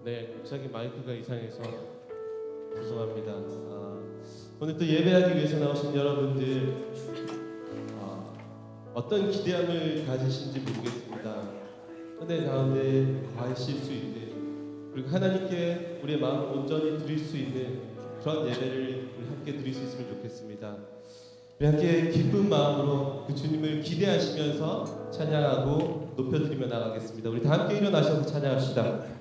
네, 갑자기 마이크가 이상해서 죄송합니다. 오늘 또 예배하기 위해서 나오신 여러분들 어떤 기대함을 가지신지 모르겠습니다. 은혜 가운데 거하실 수 있는, 그리고 하나님께 우리의 마음을 온전히 드릴 수 있는 그런 예배를 우리 함께 드릴 수 있으면 좋겠습니다. 우리 함께 기쁜 마음으로 그 주님을 기대하시면서 찬양하고 높여드리며 나가겠습니다. 우리 다 함께 일어나셔서 찬양합시다.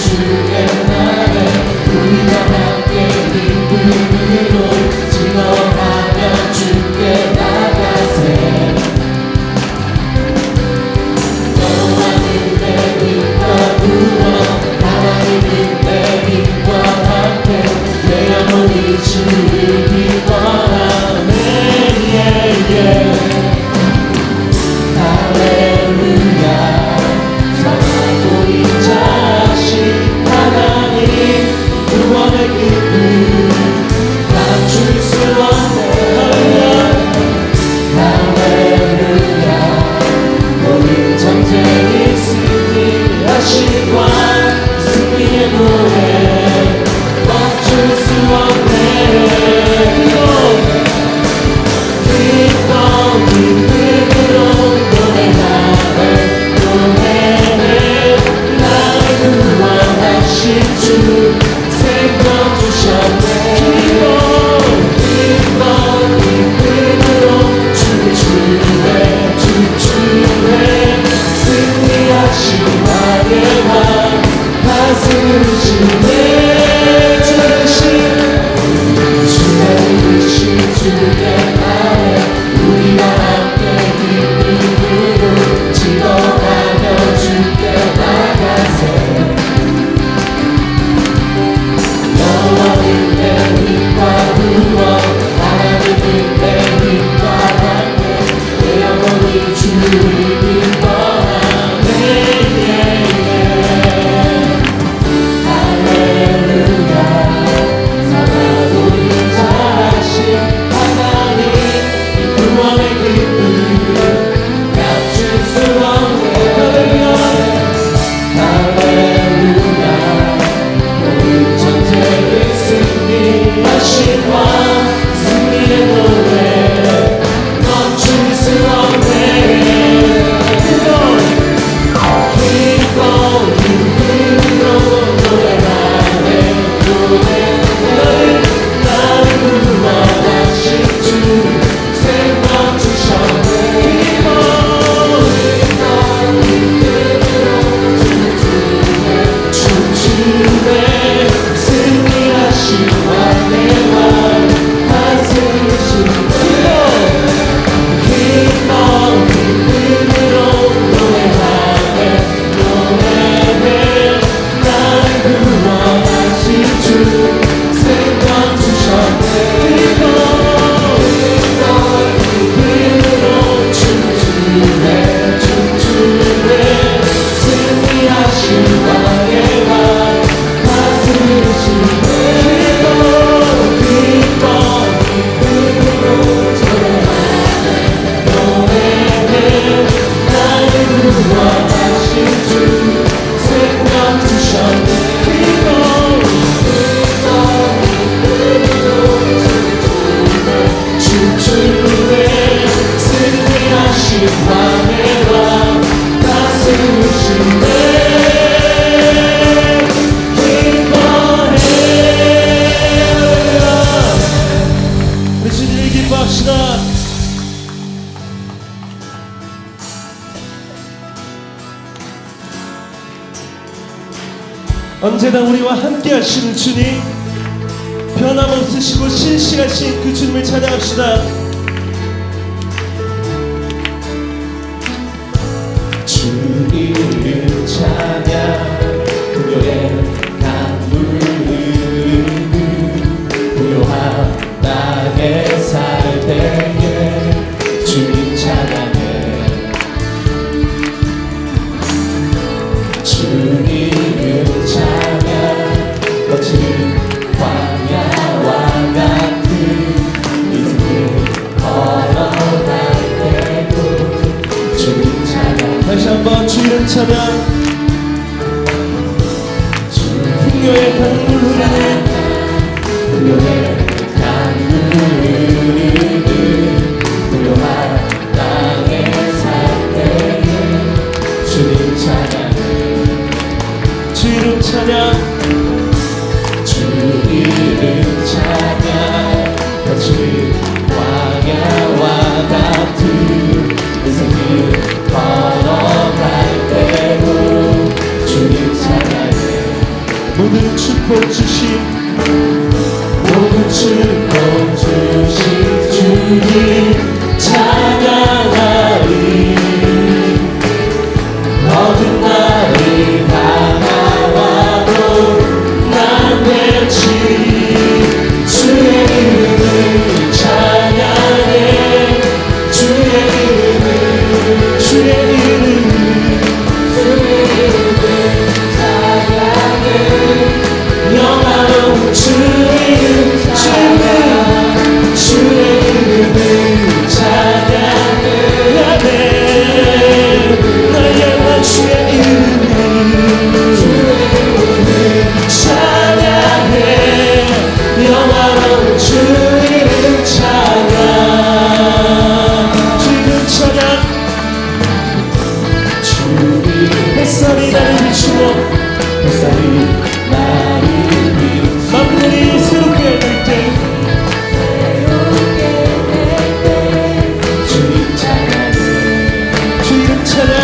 주의 날에 우리가 함께 기쁨으로 즐거워하며 주께 나가세. 여호와는 내 빛과 구원, 하나님은 내 빛과 함께 내 영혼이 주를 기뻐하네. 할렐루야. 사랑하고 이 자신 하나님 구원의 기쁨 감출 수 없네. 할렐루야. 모든 전쟁이 승리하신 왕 승리의 노래 멈출 수 없네. 기쁨으로 노래하네. 주 생명 주셨네. 기쁨으로 주주의 승리하신 왕의 왕 다스리시네. 주의 이신 주의 아래 우리와 함께 기쁨으로 즐거워하며 주께 나가세. 여호와는 내 빛과 구원, 하나님은 내 빛과 함께 내 영혼이 주를 기뻐하네. 할렐루야. 사랑하고 인자하신 하나님 구원의 기쁨 감출 수 없네. 승리하신 왕 승리의 노래 멈출 수 없네. 기쁨으로 노래하네. 나를 구원하신 주 생명 주셨네. 주주의 승리하신 왕의 왕 다스리시네. 기쁨으로 노래하네. 나를 구원하신 주 생명 주셨네. 기쁨으로 주주의 승리하신 왕의 왕 다스리시네. 구원하신 주 생명 주셨네. 주주의 승리하신 왕의 왕 다스리시네. 우리 주님을 기뻐합시다. 언제나 우리와 함께 하시는 주님, 변함없으시고 신실하신 그 주님을 찬양합시다. 주님을 찬양, 금요의 강물 흐르는 고요한 땅에 살 때에 주님 찬양해. 주님 찬양 풍요의 강물 흐르는 풍요의 강물 흐르는 풍요한 땅에 살 때에 주님 찬양 주 이름 찬양 주 이름 찬양 같이 광야와 같은 인생길 걸어갈 때로 주님 찬양해 모든 축복 주신 모든 축복 주신 주님 찬양하리 어떤 날이 다가와도 난 외치 주의 이름을 찬양해 주의 이름을 주의 이름을 영화로운 주의 이름을 찬양해 나의 주의 이름을 찬양해 영화로운 주의 이름 찬양 주의 찬양 주의 햇살이 나를 비추어 햇살이 나를 비추어 만물이 새롭게 될 때 주님 찬양해 주 이름 찬양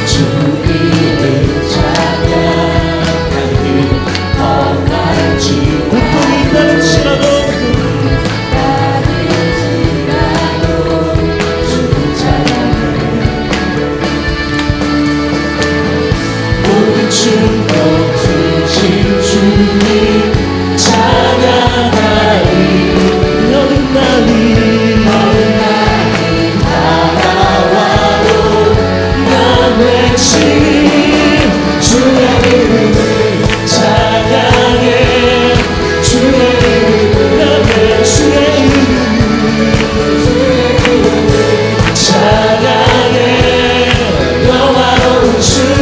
주 이름 찬양하는 길 험할지 고통이 따를지라도 주님 찬양해 모든 축복 주신 주님 찬양하리 어느 날이 다가와도 난 외치 주의 이름을 찬양해 주의 이름을 나의 주의 이름을 찬양해 영화로운 주의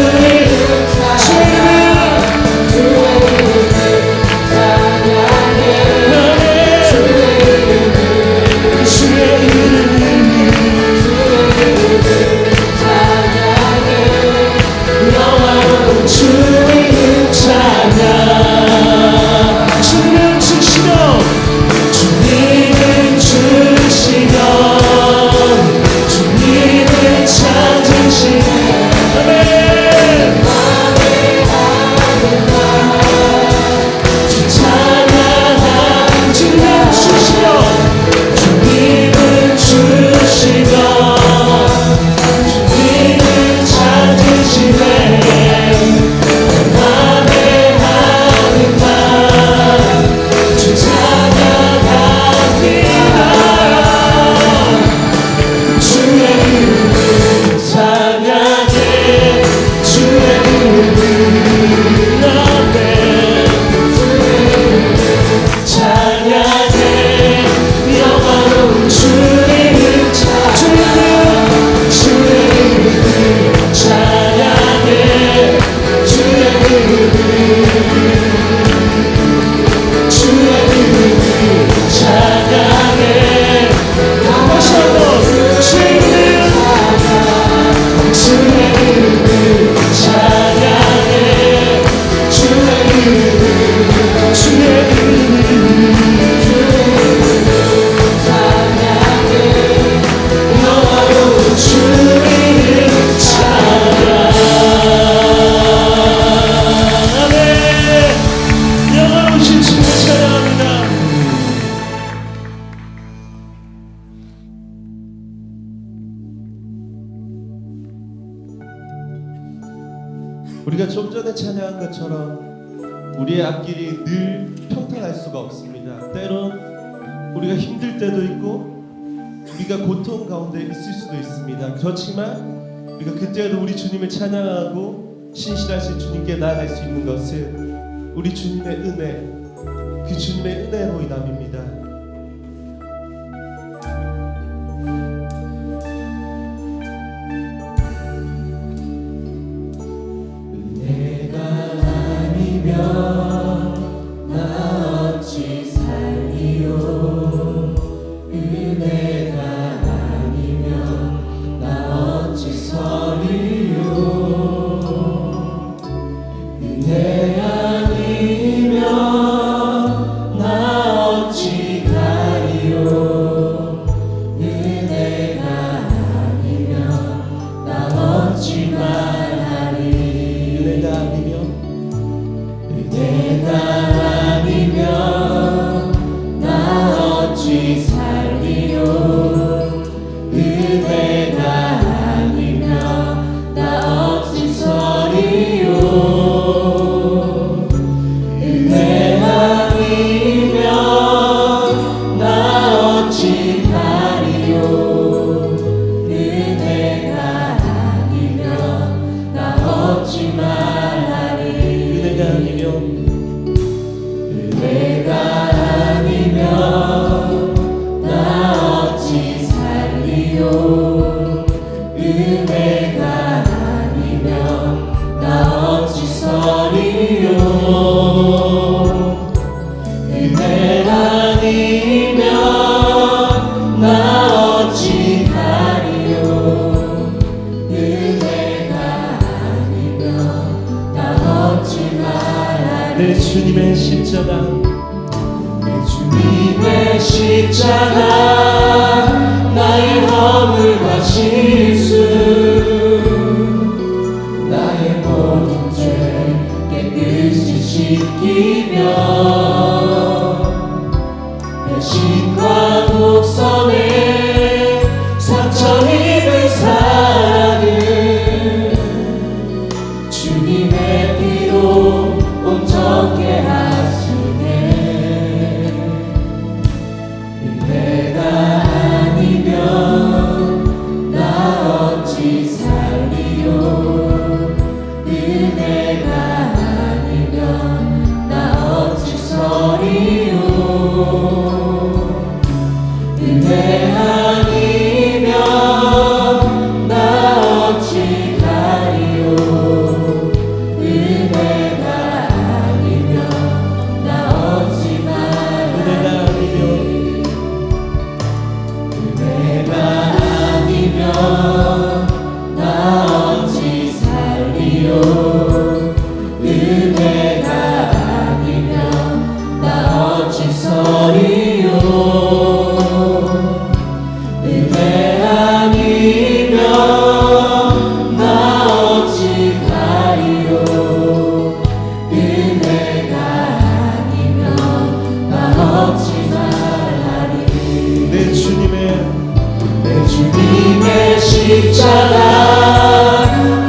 우리가 좀 전에 찬양한 것처럼 우리의 앞길이 늘 평탄할 수가 없습니다. 때론 우리가 힘들 때도 있고 우리가 고통 가운데 있을 수도 있습니다. 그렇지만 우리가 그때에도 우리 주님을 찬양하고 신실하신 주님께 나아갈 수 있는 것은 우리 주님의 은혜, 그 주님의 은혜로 인함입니다. 서리요 은혜 아니면 나 어찌 가리요 은혜가 아니면 나 어찌 말하리 은혜가 아니면 나 어찌 살리요 은혜가 아니면 나 어찌 서리요 은혜 아니면 나 어찌 가리요 은혜가 아니면 나 어찌 말하리 은혜가 아니면 나 어찌 살리요 은혜가 아니면 나 어찌 서리요 은혜 아니면 나 어찌 가리요 은혜가 아니면 나 어찌 말하리 내 주님의 십자가 내 주님의 십자가 나의 허물과 실수 나의 모든 죄 깨끗이 씻기며 배신과 독선에 상처 입은 사랑을 주님의 피로 온전케 하시네 은혜가 아니면 나 어찌 살리요 은혜가 아니면 나 어찌 서리요 은혜 아니면 나 어찌 가리요 은혜가 아니면 나 어찌 말하리 은혜가 아니면 나 어찌 살리요 은혜가 아니면 나 어찌 서리요 은혜 아니면 나 어찌 가리요 은혜가 아니면 나 어찌 말하리 내 주님의 십자가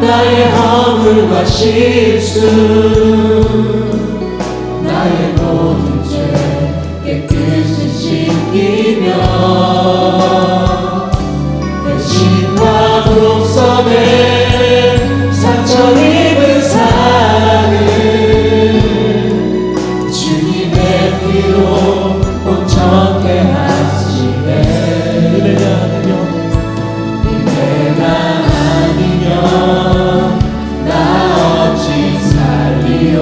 나의 허물과 실수 나의 모든 죄 깨끗이 씻기며 배신과 독선에 상처 입은 사랑을 주님의 피로 온전케 하시네 은혜가 아니면 나 어찌 살리요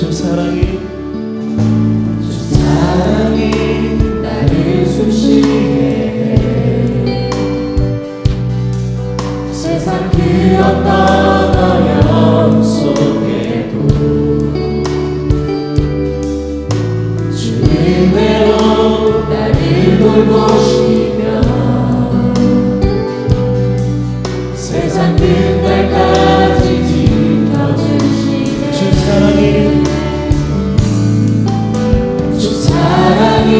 주 사랑이 나를 숨쉬게 해. 세상 그 어떤 어려움 속에도 주 은혜로 나를 돌보시며 세상 끝날까지 지켜주시네. 주 사랑이 사랑이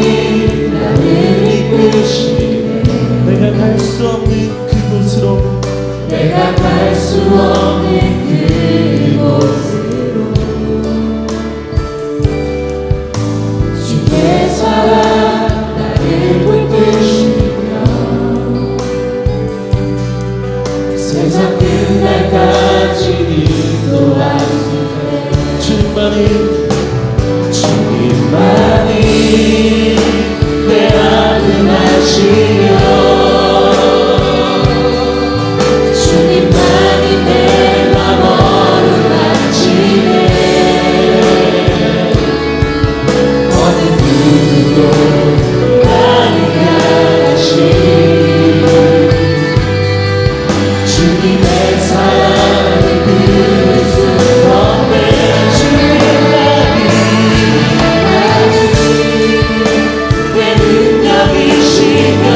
나를 이끄시네. 내가 갈 수 없는 그곳으로 내가 갈 수 없는 그곳으로 주의 사랑 나를 붙드시며 세상 끝날까지 인도하시네. 주님만이 내 마음 아시며 주님만이 내 맘 어루만지네. 어느 누구도 아니하시 주님의 사랑을 그릴 수 없네. 내 능력이시며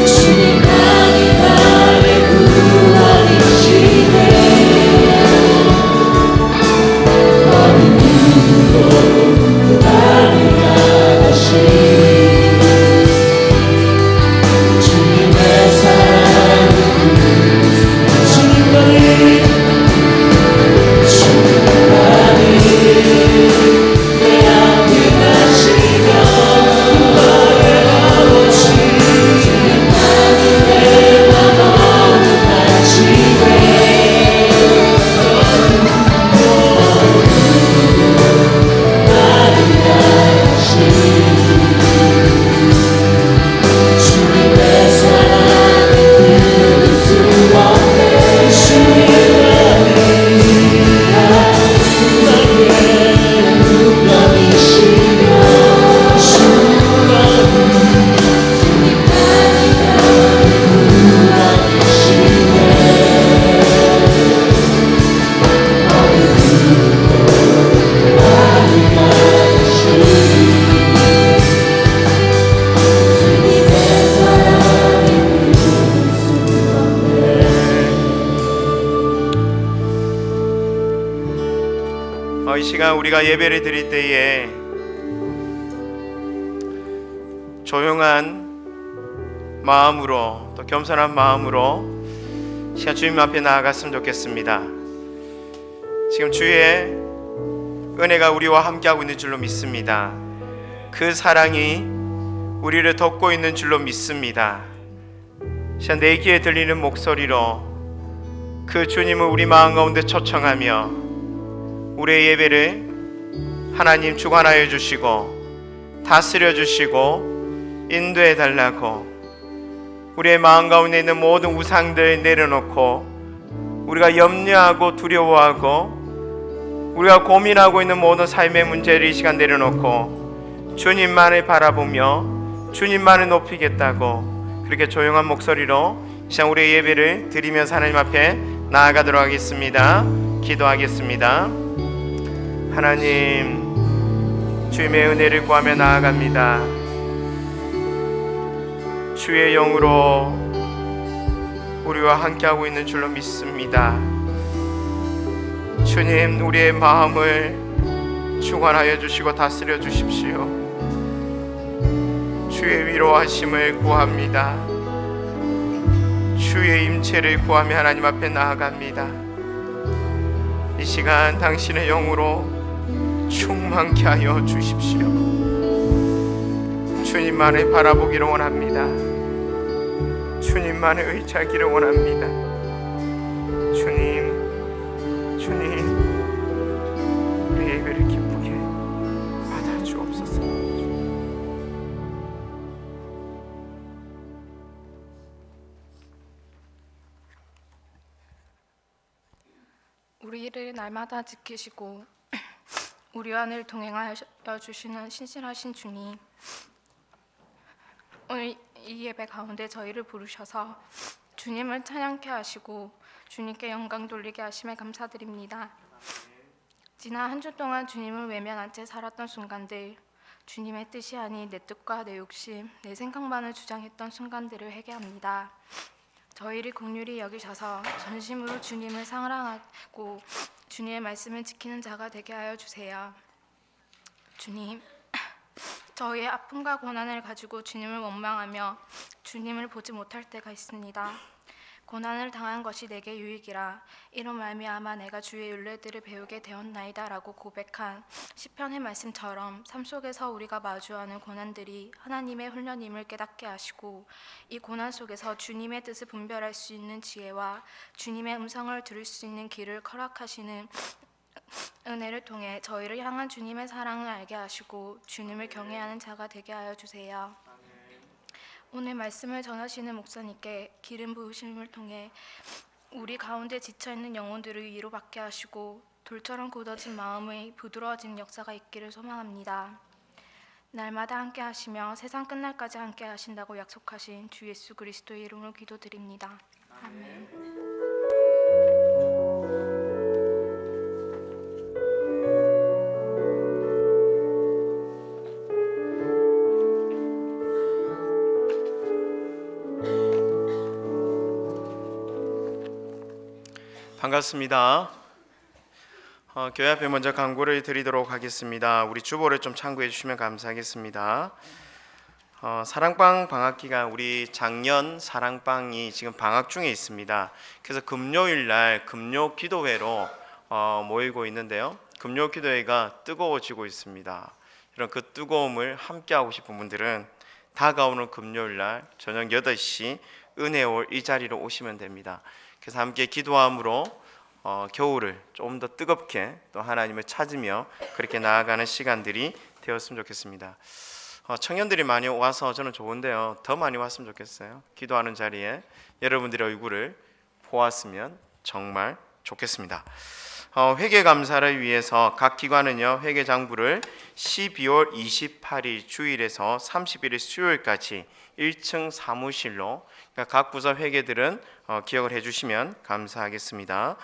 주님만이 나의 구원이시네. 어느 누구도 아니하시 주님의 사랑을 주님만이 내 앞에 가시며 나의 아버지 주님만이 내 맘 어루만지네. 주님의 사랑을 그릴 수 없네. 주님만이 나의 능력이시며 주님만이 나의 구원이시네. 어느 누구도 아니하시 주님의 사랑을 그릴 수 없네. 이 시간 우리가 예배를 드릴 때에 조용한 마음으로 또 겸손한 마음으로 시간 주님 앞에 나아갔으면 좋겠습니다. 지금 주의 은혜가 우리와 함께하고 있는 줄로 믿습니다. 그 사랑이 우리를 덮고 있는 줄로 믿습니다. 시간 내 귀에 들리는 목소리로 그 주님을 우리 마음 가운데 초청하며 우리의 예배를 하나님 주관하여 주시고 다스려 주시고 인도해 달라고, 우리의 마음 가운데 있는 모든 우상들 내려놓고 우리가 염려하고 두려워하고 우리가 고민하고 있는 모든 삶의 문제를 이 시간 내려놓고 주님만을 바라보며 주님만을 높이겠다고 그렇게 조용한 목소리로 이 시간 우리의 예배를 드리면서 하나님 앞에 나아가도록 하겠습니다. 기도하겠습니다. 하나님, 주님의 은혜를 구하며 나아갑니다. 주의 영으로 우리와 함께하고 있는 줄로 믿습니다. 주님, 우리의 마음을 주관하여 주시고 다스려 주십시오. 주의 위로하심을 구합니다. 주의 임재를 구하며 하나님 앞에 나아갑니다. 이 시간 당신의 영으로 충만케 하여 주십시오. 주님만을 바라보기를 원합니다. 주님만을 의지하기를 원합니다. 주님, 우리 예배를 기쁘게 받아주옵소서. 우리를 날마다 지키시고 우리와 늘 동행하여 주시는 신실하신 주님, 오늘 이 예배 가운데 저희를 부르셔서 주님을 찬양케 하시고 주님께 영광 돌리게 하심에 감사드립니다. 지난 한 주 동안 주님을 외면한 채 살았던 순간들, 주님의 뜻이 아닌 내 뜻과 내 욕심, 내 생각만을 주장했던 순간들을 회개합니다. 저희를 긍휼히 여기셔서 전심으로 주님을 사랑하고 주님의 말씀을 지키는 자가 되게 하여 주세요. 주님, 저희의 아픔과 고난을 가지고 주님을 원망하며 주님을 보지 못할 때가 있습니다. 고난을 당한 것이 내게 유익이라 이로 말미암아 내가 주의 율례들을 배우게 되었나이다 라고 고백한 시편의 말씀처럼 삶 속에서 우리가 마주하는 고난들이 하나님의 훈련임을 깨닫게 하시고 이 고난 속에서 주님의 뜻을 분별할 수 있는 지혜와 주님의 음성을 들을 수 있는 귀를 허락하시는 은혜를 통해 저희를 향한 주님의 사랑을 알게 하시고 주님을 경외하는 자가 되게 하여 주세요. 오늘 말씀을 전하시는 목사님께 기름 부으심을 통해 우리 가운데 지쳐있는 영혼들을 위로받게 하시고 돌처럼 굳어진 마음의 부드러워지는 역사가 있기를 소망합니다. 날마다 함께 하시며 세상 끝날까지 함께 하신다고 약속하신 주 예수 그리스도의 이름으로 기도드립니다. 아멘. 반갑습니다. 교회 앞에 먼저 광고를 드리도록 하겠습니다. 우리 주보를 좀 참고해 주시면 감사하겠습니다. 사랑방 방학기간, 우리 작년 사랑방이 지금 방학 중에 있습니다. 그래서 금요일 날 금요 기도회로 모이고 있는데요. 금요 기도회가 뜨거워지고 있습니다. 이런 그 뜨거움을 함께 하고 싶은 분들은 다가오는 금요일 날 저녁 8시 은혜올 이 자리로 오시면 됩니다. 그래서 함께 기도함으로 겨울을 좀 더 뜨겁게 또 하나님을 찾으며 그렇게 나아가는 시간들이 되었으면 좋겠습니다. 청년들이 많이 와서 저는 좋은데요, 더 많이 왔으면 좋겠어요. 기도하는 자리에 여러분들의 얼굴을 보았으면 정말 좋겠습니다. 회계 감사를 위해서 각 기관은요, 회계 장부를 12월 28일 주일에서 31일 수요일까지 1층 사무실로, 그러니까 각 부서 회계들은 기억을 해주시면 감사하겠습니다.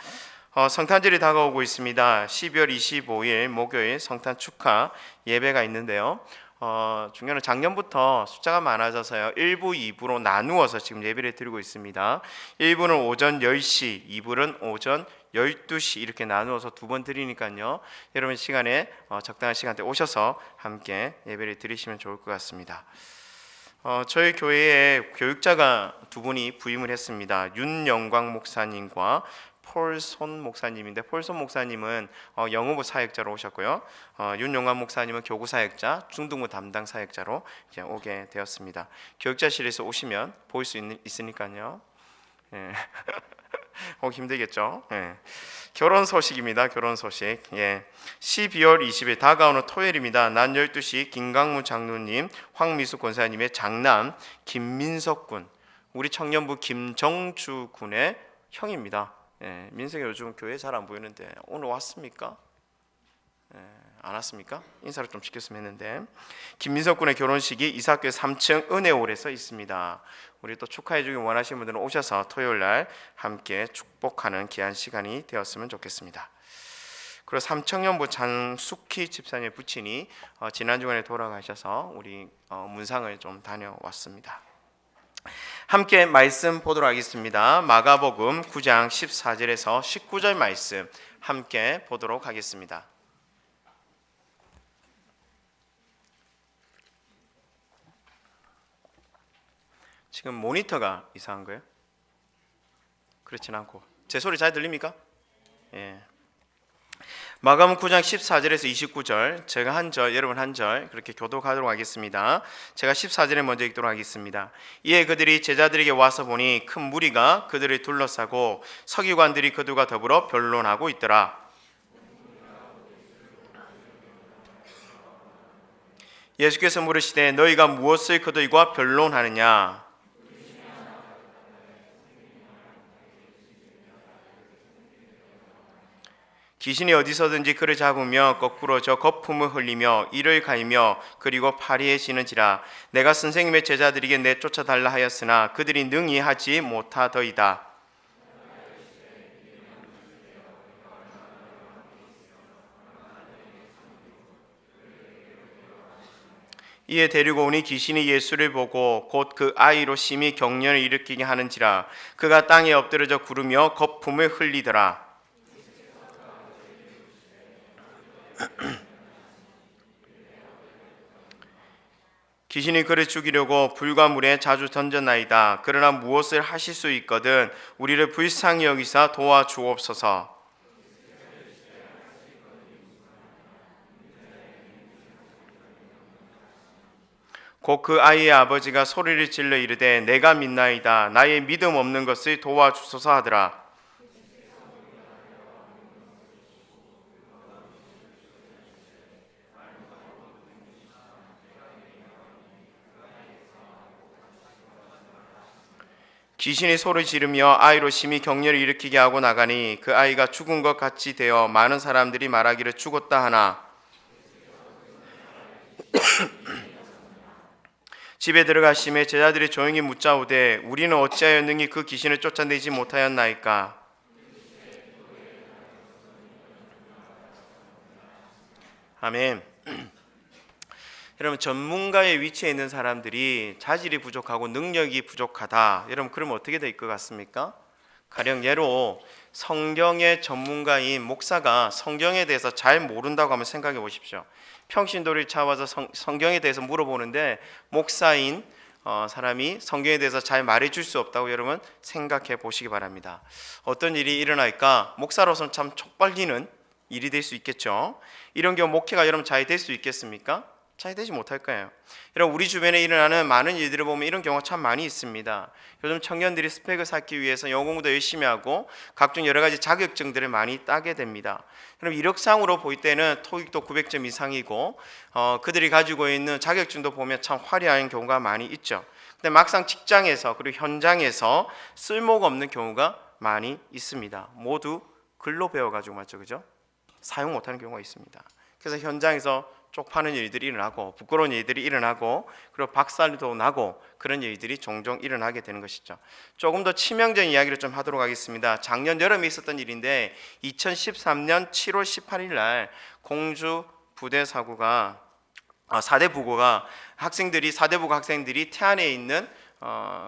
성탄절이 다가오고 있습니다. 12월 25일 목요일 성탄 축하 예배가 있는데요. 중요한 작년부터 숫자가 많아져서요, 1부, 2부로 나누어서 지금 예배를 드리고 있습니다. 1부는 오전 10시, 2부는 오전 12시 이렇게 나누어서 두 번 드리니까요, 여러분 시간에 적당한 시간대 오셔서 함께 예배를 드리시면 좋을 것 같습니다. 저희 교회에 교육자가 두 분이 부임을 했습니다. 윤영광 목사님과 폴손 목사님인데, 폴손 목사님은 영어부 사역자로 오셨고요, 윤영광 목사님은 교구 사역자, 중등부 담당 사역자로 이제 오게 되었습니다. 교육자실에서 오시면 볼 수 있으니까요. 예. 오기 힘들겠죠. 예. 결혼 소식입니다. 결혼 소식. 예. 12월 20일 다가오는 토요일입니다. 낮 12시 김강무 장로님, 황미수 권사님의 장남 김민석 군, 우리 청년부 김정주 군의 형입니다. 예. 민석이 요즘 교회 잘 안 보이는데 오늘 왔습니까? 예. 안 왔습니까? 인사를 좀 시켰으면 했는데, 김민석 군의 결혼식이 이사학교의 3층 은혜홀에서 있습니다. 우리 또 축하해 주기 원하시는 분들은 오셔서 토요일 날 함께 축복하는 귀한 시간이 되었으면 좋겠습니다. 그리고 삼청년부 장숙희 집사님의 부친이 지난 주간에 돌아가셔서 우리 문상을 좀 다녀왔습니다. 함께 말씀 보도록 하겠습니다. 마가복음 9장 14절에서 19절 말씀 함께 보도록 하겠습니다. 지금 모니터가 이상한 거예요? 그렇진 않고 제 소리 잘 들립니까? 예. 마가복음 9장 14절에서 29절, 제가 한 절, 여러분 한 절 그렇게 교독하도록 하겠습니다. 제가 14절에 먼저 읽도록 하겠습니다. 이에 그들이 제자들에게 와서 보니 큰 무리가 그들을 둘러싸고 서기관들이 그들과 더불어 변론하고 있더라. 예수께서 물으시되 너희가 무엇을 그들과 변론하느냐? 귀신이 어디서든지 그를 잡으며 거꾸로 저 거품을 흘리며 이를 갈며 그리고 파리해지는지라. 내가 선생님의 제자들에게 내쫓아달라 하였으나 그들이 능히 하지 못하더이다. 이에 데리고 오니 귀신이 예수를 보고 곧 그 아이로 심히 경련을 일으키게 하는지라. 그가 땅에 엎드러져 구르며 거품을 흘리더라. 귀신이 그를 죽이려고 불과 물에 자주 던졌나이다. 그러나 무엇을 하실 수 있거든 우리를 불쌍히 여기사 도와주옵소서. 곧 그 아이의 아버지가 소리를 질러 이르되 내가 믿나이다. 나의 믿음 없는 것을 도와주소서 하더라. 귀신이 소리 지르며 아이로 심히 경련을 일으키게 하고 나가니 그 아이가 죽은 것 같이 되어 많은 사람들이 말하기를 죽었다 하나 집에 들어가심에 제자들이 조용히 묻자오되 우리는 어찌하여 능히 그 귀신을 쫓아내지 못하였나이까. 아멘. 여러분, 전문가의 위치에 있는 사람들이 자질이 부족하고 능력이 부족하다. 여러분, 그러면 어떻게 될 것 같습니까? 가령 예로 성경의 전문가인 목사가 성경에 대해서 잘 모른다고 한번 생각해 보십시오. 평신도를 찾아와서 성경에 대해서 물어보는데 목사인 사람이 성경에 대해서 잘 말해줄 수 없다고 여러분 생각해 보시기 바랍니다. 어떤 일이 일어날까? 목사로서는 참 촉발리는 일이 될 수 있겠죠. 이런 경우 목회가 여러분 잘 될 수 있겠습니까? 잘 되지 못할 거예요. 여러분, 우리 주변에 일어나는 많은 일들을 보면 이런 경우가 참 많이 있습니다. 요즘 청년들이 스펙을 쌓기 위해서 영어 공부도 열심히 하고 각종 여러 가지 자격증들을 많이 따게 됩니다. 그럼 이력상으로 볼 때는 토익도 900점 이상이고 그들이 가지고 있는 자격증도 보면 참 화려한 경우가 많이 있죠. 근데 막상 직장에서 그리고 현장에서 쓸모가 없는 경우가 많이 있습니다. 모두 글로 배워가지고 맞죠, 그죠? 사용 못하는 경우가 있습니다. 그래서 현장에서 쪽파는 일들이 일어나고 부끄러운 일들이 일어나고 그리고 박살도 나고 그런 일들이 종종 일어나게 되는 것이죠. 조금 더 치명적인 이야기를 좀 하도록 하겠습니다. 작년 여름에 있었던 일인데 2013년 7월 18일 날 공주 부대 사고가 사대부고가 학생들이 사대부고 학생들이 태안에 있는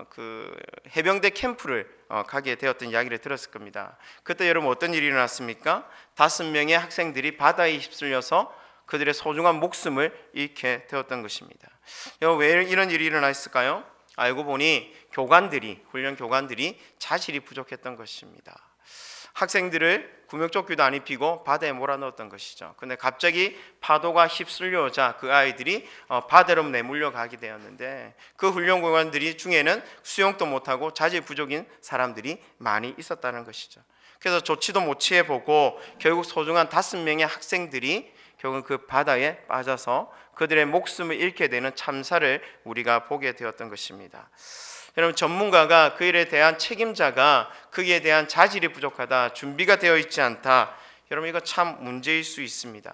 그 해병대 캠프를 가게 되었던 이야기를 들었을 겁니다. 그때 여러분 어떤 일이 일어났습니까? 5명의 학생들이 바다에 휩쓸려서 그들의 소중한 목숨을 잃게 되었던 것입니다. 왜 이런 일이 일어났을까요? 알고 보니 훈련 교관들이 자질이 부족했던 것입니다. 학생들을 구명조끼도 안 입히고 바다에 몰아넣었던 것이죠. 근데 갑자기 파도가 휩쓸려오자 그 아이들이 바다로 내몰려 가게 되었는데 그 훈련 교관들이 중에는 수영도 못하고 자질 부족인 사람들이 많이 있었다는 것이죠. 그래서 조치도 못 취해보고 결국 소중한 5명의 학생들이 결국 그 바다에 빠져서 그들의 목숨을 잃게 되는 참사를 우리가 보게 되었던 것입니다. 여러분, 전문가가 그 일에 대한 책임자가 그에 대한 자질이 부족하다, 준비가 되어 있지 않다. 여러분, 이거 참 문제일 수 있습니다.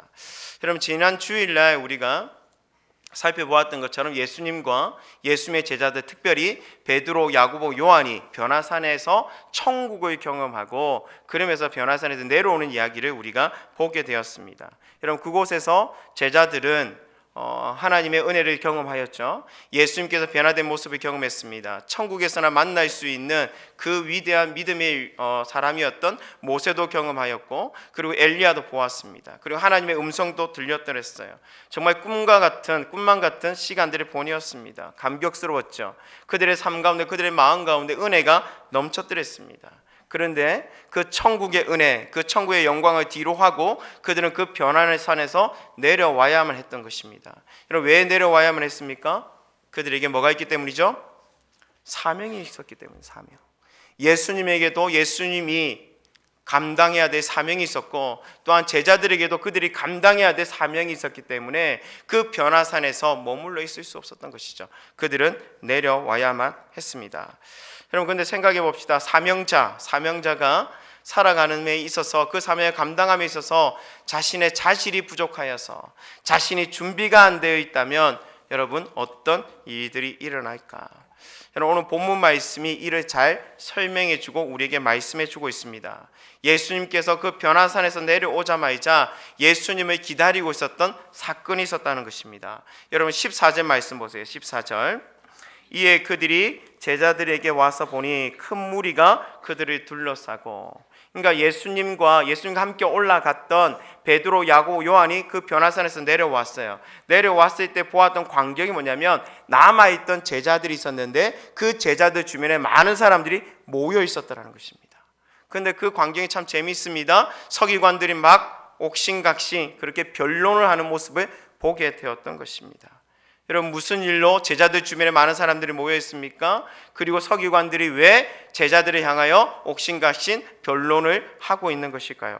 여러분, 지난 주일날 우리가 살펴보았던 것처럼 예수님과 예수님의 제자들, 특별히 베드로, 야고보, 요한이 변화산에서 천국을 경험하고 그러면서 변화산에서 내려오는 이야기를 우리가 보게 되었습니다. 여러분, 그곳에서 제자들은 하나님의 은혜를 경험하였죠. 예수님께서 변화된 모습을 경험했습니다. 천국에서나 만날 수 있는 그 위대한 믿음의 사람이었던 모세도 경험하였고 그리고 엘리야도 보았습니다. 그리고 하나님의 음성도 들렸더랬어요. 정말 꿈만 같은 시간들을 보내었습니다. 감격스러웠죠. 그들의 삶 가운데 그들의 마음 가운데 은혜가 넘쳐들었습니다. 그런데 그 천국의 은혜, 그 천국의 영광을 뒤로 하고 그들은 그 변화의 산에서 내려와야만 했던 것입니다. 여러분, 왜 내려와야만 했습니까? 그들에게 뭐가 있기 때문이죠? 사명이 있었기 때문에. 사명. 예수님에게도 예수님이 감당해야 될 사명이 있었고 또한 제자들에게도 그들이 감당해야 될 사명이 있었기 때문에 그 변화산에서 머물러 있을 수 없었던 것이죠. 그들은 내려와야만 했습니다. 여러분, 근데 생각해 봅시다. 사명자가 살아가는 데 있어서 그 사명을 감당함에 있어서 자신의 자질이 부족하여서 자신이 준비가 안 되어 있다면 여러분 어떤 일들이 일어날까? 여러분 오늘 본문 말씀이 이를 잘 설명해 주고 우리에게 말씀해 주고 있습니다. 예수님께서 그 변화산에서 내려오자마자 예수님을 기다리고 있었던 사건이 있었다는 것입니다. 여러분 14절 말씀 보세요. 14절. 이에 그들이 제자들에게 와서 보니 큰 무리가 그들을 둘러싸고, 그러니까 예수님과 함께 올라갔던 베드로, 야고보, 요한이 그 변화산에서 내려왔어요. 내려왔을 때 보았던 광경이 뭐냐면 남아있던 제자들이 있었는데 그 제자들 주변에 많은 사람들이 모여 있었다는 것입니다. 그런데 그 광경이 참 재미있습니다. 서기관들이 막 옥신각신 그렇게 변론을 하는 모습을 보게 되었던 것입니다. 여러분 무슨 일로 제자들 주변에 많은 사람들이 모여 있습니까? 그리고 서기관들이 왜 제자들을 향하여 옥신각신 변론을 하고 있는 것일까요?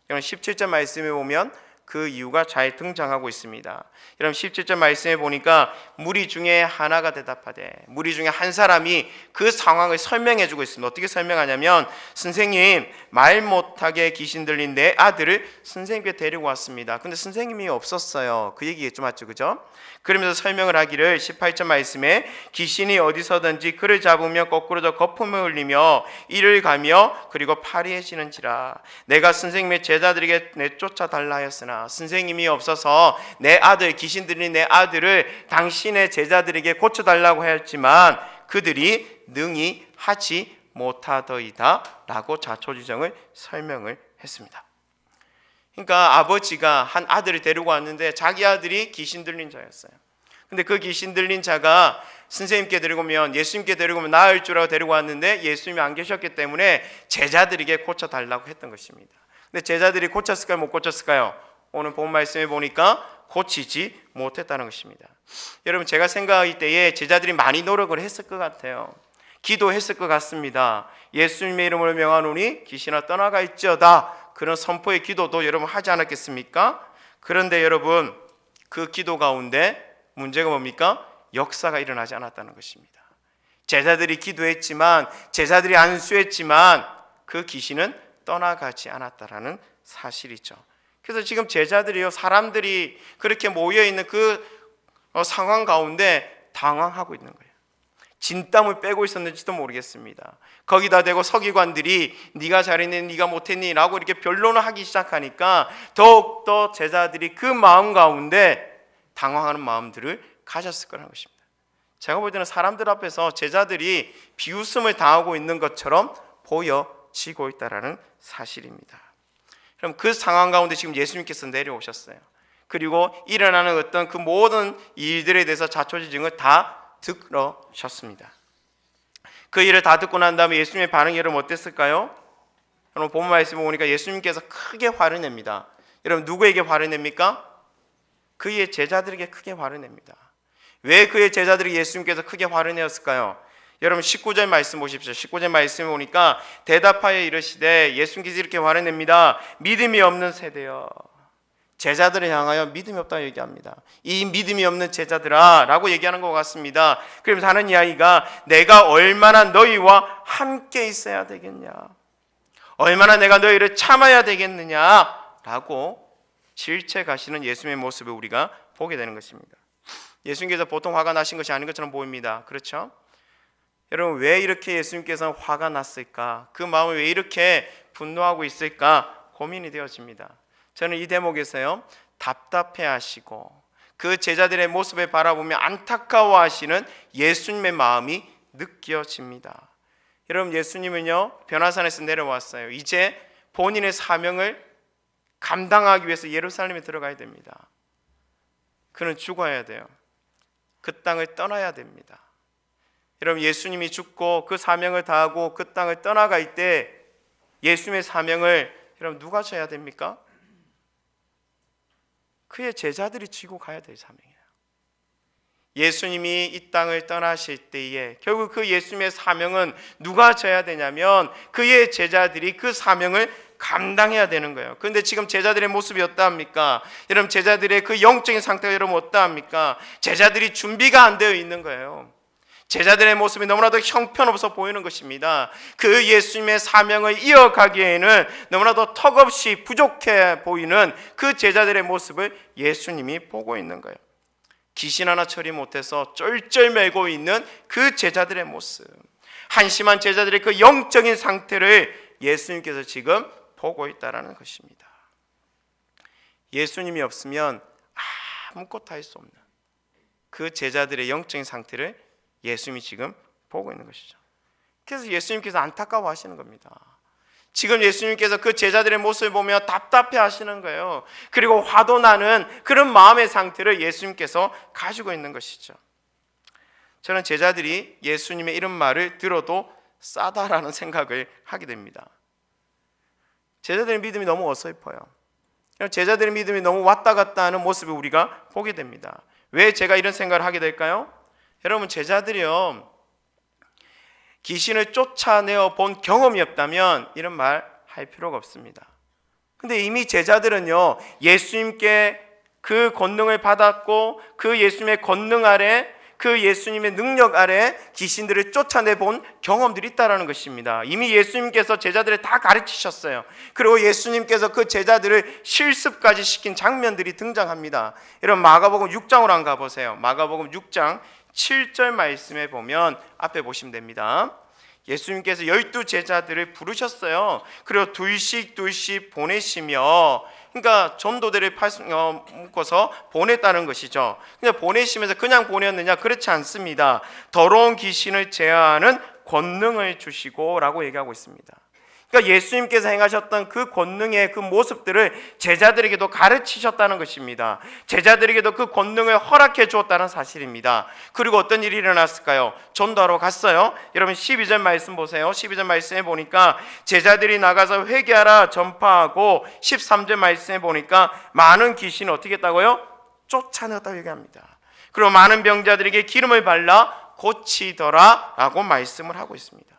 여러분 17절 말씀에 보면 그 이유가 잘 등장하고 있습니다. 여러분 17절 말씀에 보니까 무리 중에 하나가 대답하되, 무리 중에 한 사람이 그 상황을 설명해 주고 있습니다. 어떻게 설명하냐면, 선생님, 말 못하게 귀신 들린 내 아들을 선생님께 데리고 왔습니다. 근데 선생님이 없었어요. 그 얘기겠죠, 맞죠? 그죠? 그러면서 설명을 하기를 18절 말씀에 귀신이 어디서든지 그를 잡으며 거꾸로져 거품을 흘리며 이를 가며 그리고 파리해지는지라. 내가 선생님의 제자들에게 내쫓아 달라 하였으나 선생님이 없어서 내 아들, 귀신 들린 내 아들을 당신의 제자들에게 고쳐달라고 하였지만 그들이 능히 하지 못하더이다 라고 자초지종을 설명을 했습니다. 그러니까 아버지가 한 아들을 데리고 왔는데 자기 아들이 귀신 들린 자였어요. 근데 그 귀신 들린 자가 선생님께 데리고 오면, 예수님께 데리고 오면 나을 줄 알고 데리고 왔는데 예수님이 안 계셨기 때문에 제자들에게 고쳐달라고 했던 것입니다. 근데 제자들이 고쳤을까요? 못 고쳤을까요? 오늘 본 말씀에 보니까 고치지 못했다는 것입니다. 여러분 제가 생각할 때에 제자들이 많이 노력을 했을 것 같아요. 기도했을 것 같습니다. 예수님의 이름으로 명하노니 귀신아 떠나가 있지어다, 그런 선포의 기도도 여러분 하지 않았겠습니까? 그런데 여러분 그 기도 가운데 문제가 뭡니까? 역사가 일어나지 않았다는 것입니다. 제자들이 기도했지만, 제자들이 안수했지만 그 귀신은 떠나가지 않았다라는 사실이죠. 그래서 지금 제자들이요, 사람들이 그렇게 모여있는 그 상황 가운데 당황하고 있는 거예요. 진땀을 빼고 있었는지도 모르겠습니다. 거기다 대고 서기관들이 네가 잘했니 네가 못했니 라고 이렇게 변론을 하기 시작하니까 더욱더 제자들이 그 마음 가운데 당황하는 마음들을 가졌을 거라는 것입니다. 제가 볼 때는 사람들 앞에서 제자들이 비웃음을 당하고 있는 것처럼 보여지고 있다는 사실입니다. 그럼 그 상황 가운데 지금 예수님께서 내려오셨어요. 그리고 일어나는 어떤 그 모든 일들에 대해서 자초지종을 다 들으셨습니다. 그 일을 다 듣고 난 다음에 예수님의 반응이 여러분 어땠을까요? 여러분 본문 말씀을 보니까 예수님께서 크게 화를 냅니다. 여러분 누구에게 화를 냅니까? 그의 제자들에게 크게 화를 냅니다. 왜 그의 제자들이 예수님께서 크게 화를 내었을까요? 여러분 19절 말씀 보십시오. 19절 말씀에 보니까 대답하여 이르시되, 예수님께서 이렇게 화를 냅니다. 믿음이 없는 세대여. 제자들을 향하여 믿음이 없다고 얘기합니다. 이 믿음이 없는 제자들아 라고 얘기하는 것 같습니다. 그러면서 하는 이야기가 내가 얼마나 너희와 함께 있어야 되겠냐, 얼마나 내가 너희를 참아야 되겠느냐 라고 질책하시는 예수님의 모습을 우리가 보게 되는 것입니다. 예수님께서 보통 화가 나신 것이 아닌 것처럼 보입니다. 그렇죠? 여러분 왜 이렇게 예수님께서는 화가 났을까? 그 마음이 왜 이렇게 분노하고 있을까? 고민이 되어집니다. 저는 이 대목에서요, 답답해하시고 그 제자들의 모습을 바라보며 안타까워하시는 예수님의 마음이 느껴집니다. 여러분 예수님은요 변화산에서 내려왔어요. 이제 본인의 사명을 감당하기 위해서 예루살렘에 들어가야 됩니다. 그는 죽어야 돼요. 그 땅을 떠나야 됩니다. 여러분 예수님이 죽고 그 사명을 다하고 그 땅을 떠나갈 때 예수님의 사명을 여러분 누가 져야 됩니까? 그의 제자들이 지고 가야 될 사명이에요. 예수님이 이 땅을 떠나실 때에 결국 그 예수님의 사명은 누가 져야 되냐면 그의 제자들이 그 사명을 감당해야 되는 거예요. 그런데 지금 제자들의 모습이 어떠합니까? 여러분 제자들의 그 영적인 상태가 여러분 어떠합니까? 제자들이 준비가 안 되어 있는 거예요. 제자들의 모습이 너무나도 형편없어 보이는 것입니다. 그 예수님의 사명을 이어가기에는 너무나도 턱없이 부족해 보이는 그 제자들의 모습을 예수님이 보고 있는 거예요. 귀신 하나 처리 못해서 쩔쩔매고 있는 그 제자들의 모습, 한심한 제자들의 그 영적인 상태를 예수님께서 지금 보고 있다는 것입니다. 예수님이 없으면 아무것도 할 수 없는 그 제자들의 영적인 상태를 예수님이 지금 보고 있는 것이죠. 그래서 예수님께서 안타까워 하시는 겁니다. 지금 예수님께서 그 제자들의 모습을 보며 답답해 하시는 거예요. 그리고 화도 나는 그런 마음의 상태를 예수님께서 가지고 있는 것이죠. 저는 제자들이 예수님의 이런 말을 들어도 싸다라는 생각을 하게 됩니다. 제자들의 믿음이 너무 어설퍼요. 제자들의 믿음이 너무 왔다 갔다 하는 모습을 우리가 보게 됩니다. 왜 제가 이런 생각을 하게 될까요? 여러분, 제자들이요, 귀신을 쫓아내어 본 경험이 없다면 이런 말 할 필요가 없습니다. 근데 이미 제자들은요, 예수님께 그 권능을 받았고 그 예수님의 권능 아래, 그 예수님의 능력 아래 귀신들을 쫓아내본 경험들이 있다는 것입니다. 이미 예수님께서 제자들을 다 가르치셨어요. 그리고 예수님께서 그 제자들을 실습까지 시킨 장면들이 등장합니다. 여러분, 마가복음 6장으로 한번 가보세요. 마가복음 6장 7절 말씀에 보면, 앞에 보시면 됩니다. 예수님께서 12 제자들을 부르셨어요. 그리고 둘씩 보내시며, 그러니까 전도대를 묶어서 보냈다는 것이죠. 그냥 보내시면서 그냥 보냈느냐? 그렇지 않습니다. 더러운 귀신을 제어하는 권능을 주시고 라고 얘기하고 있습니다. 그러니까 예수님께서 행하셨던 그 권능의 그 모습들을 제자들에게도 가르치셨다는 것입니다. 제자들에게도 그 권능을 허락해 주었다는 사실입니다. 그리고 어떤 일이 일어났을까요? 전도하러 갔어요. 여러분 12절 말씀 보세요. 12절 말씀에 보니까 제자들이 나가서 회개하라 전파하고, 13절 말씀에 보니까 많은 귀신을 어떻게 했다고요? 쫓아내었다고 얘기합니다. 그리고 많은 병자들에게 기름을 발라 고치더라 라고 말씀을 하고 있습니다.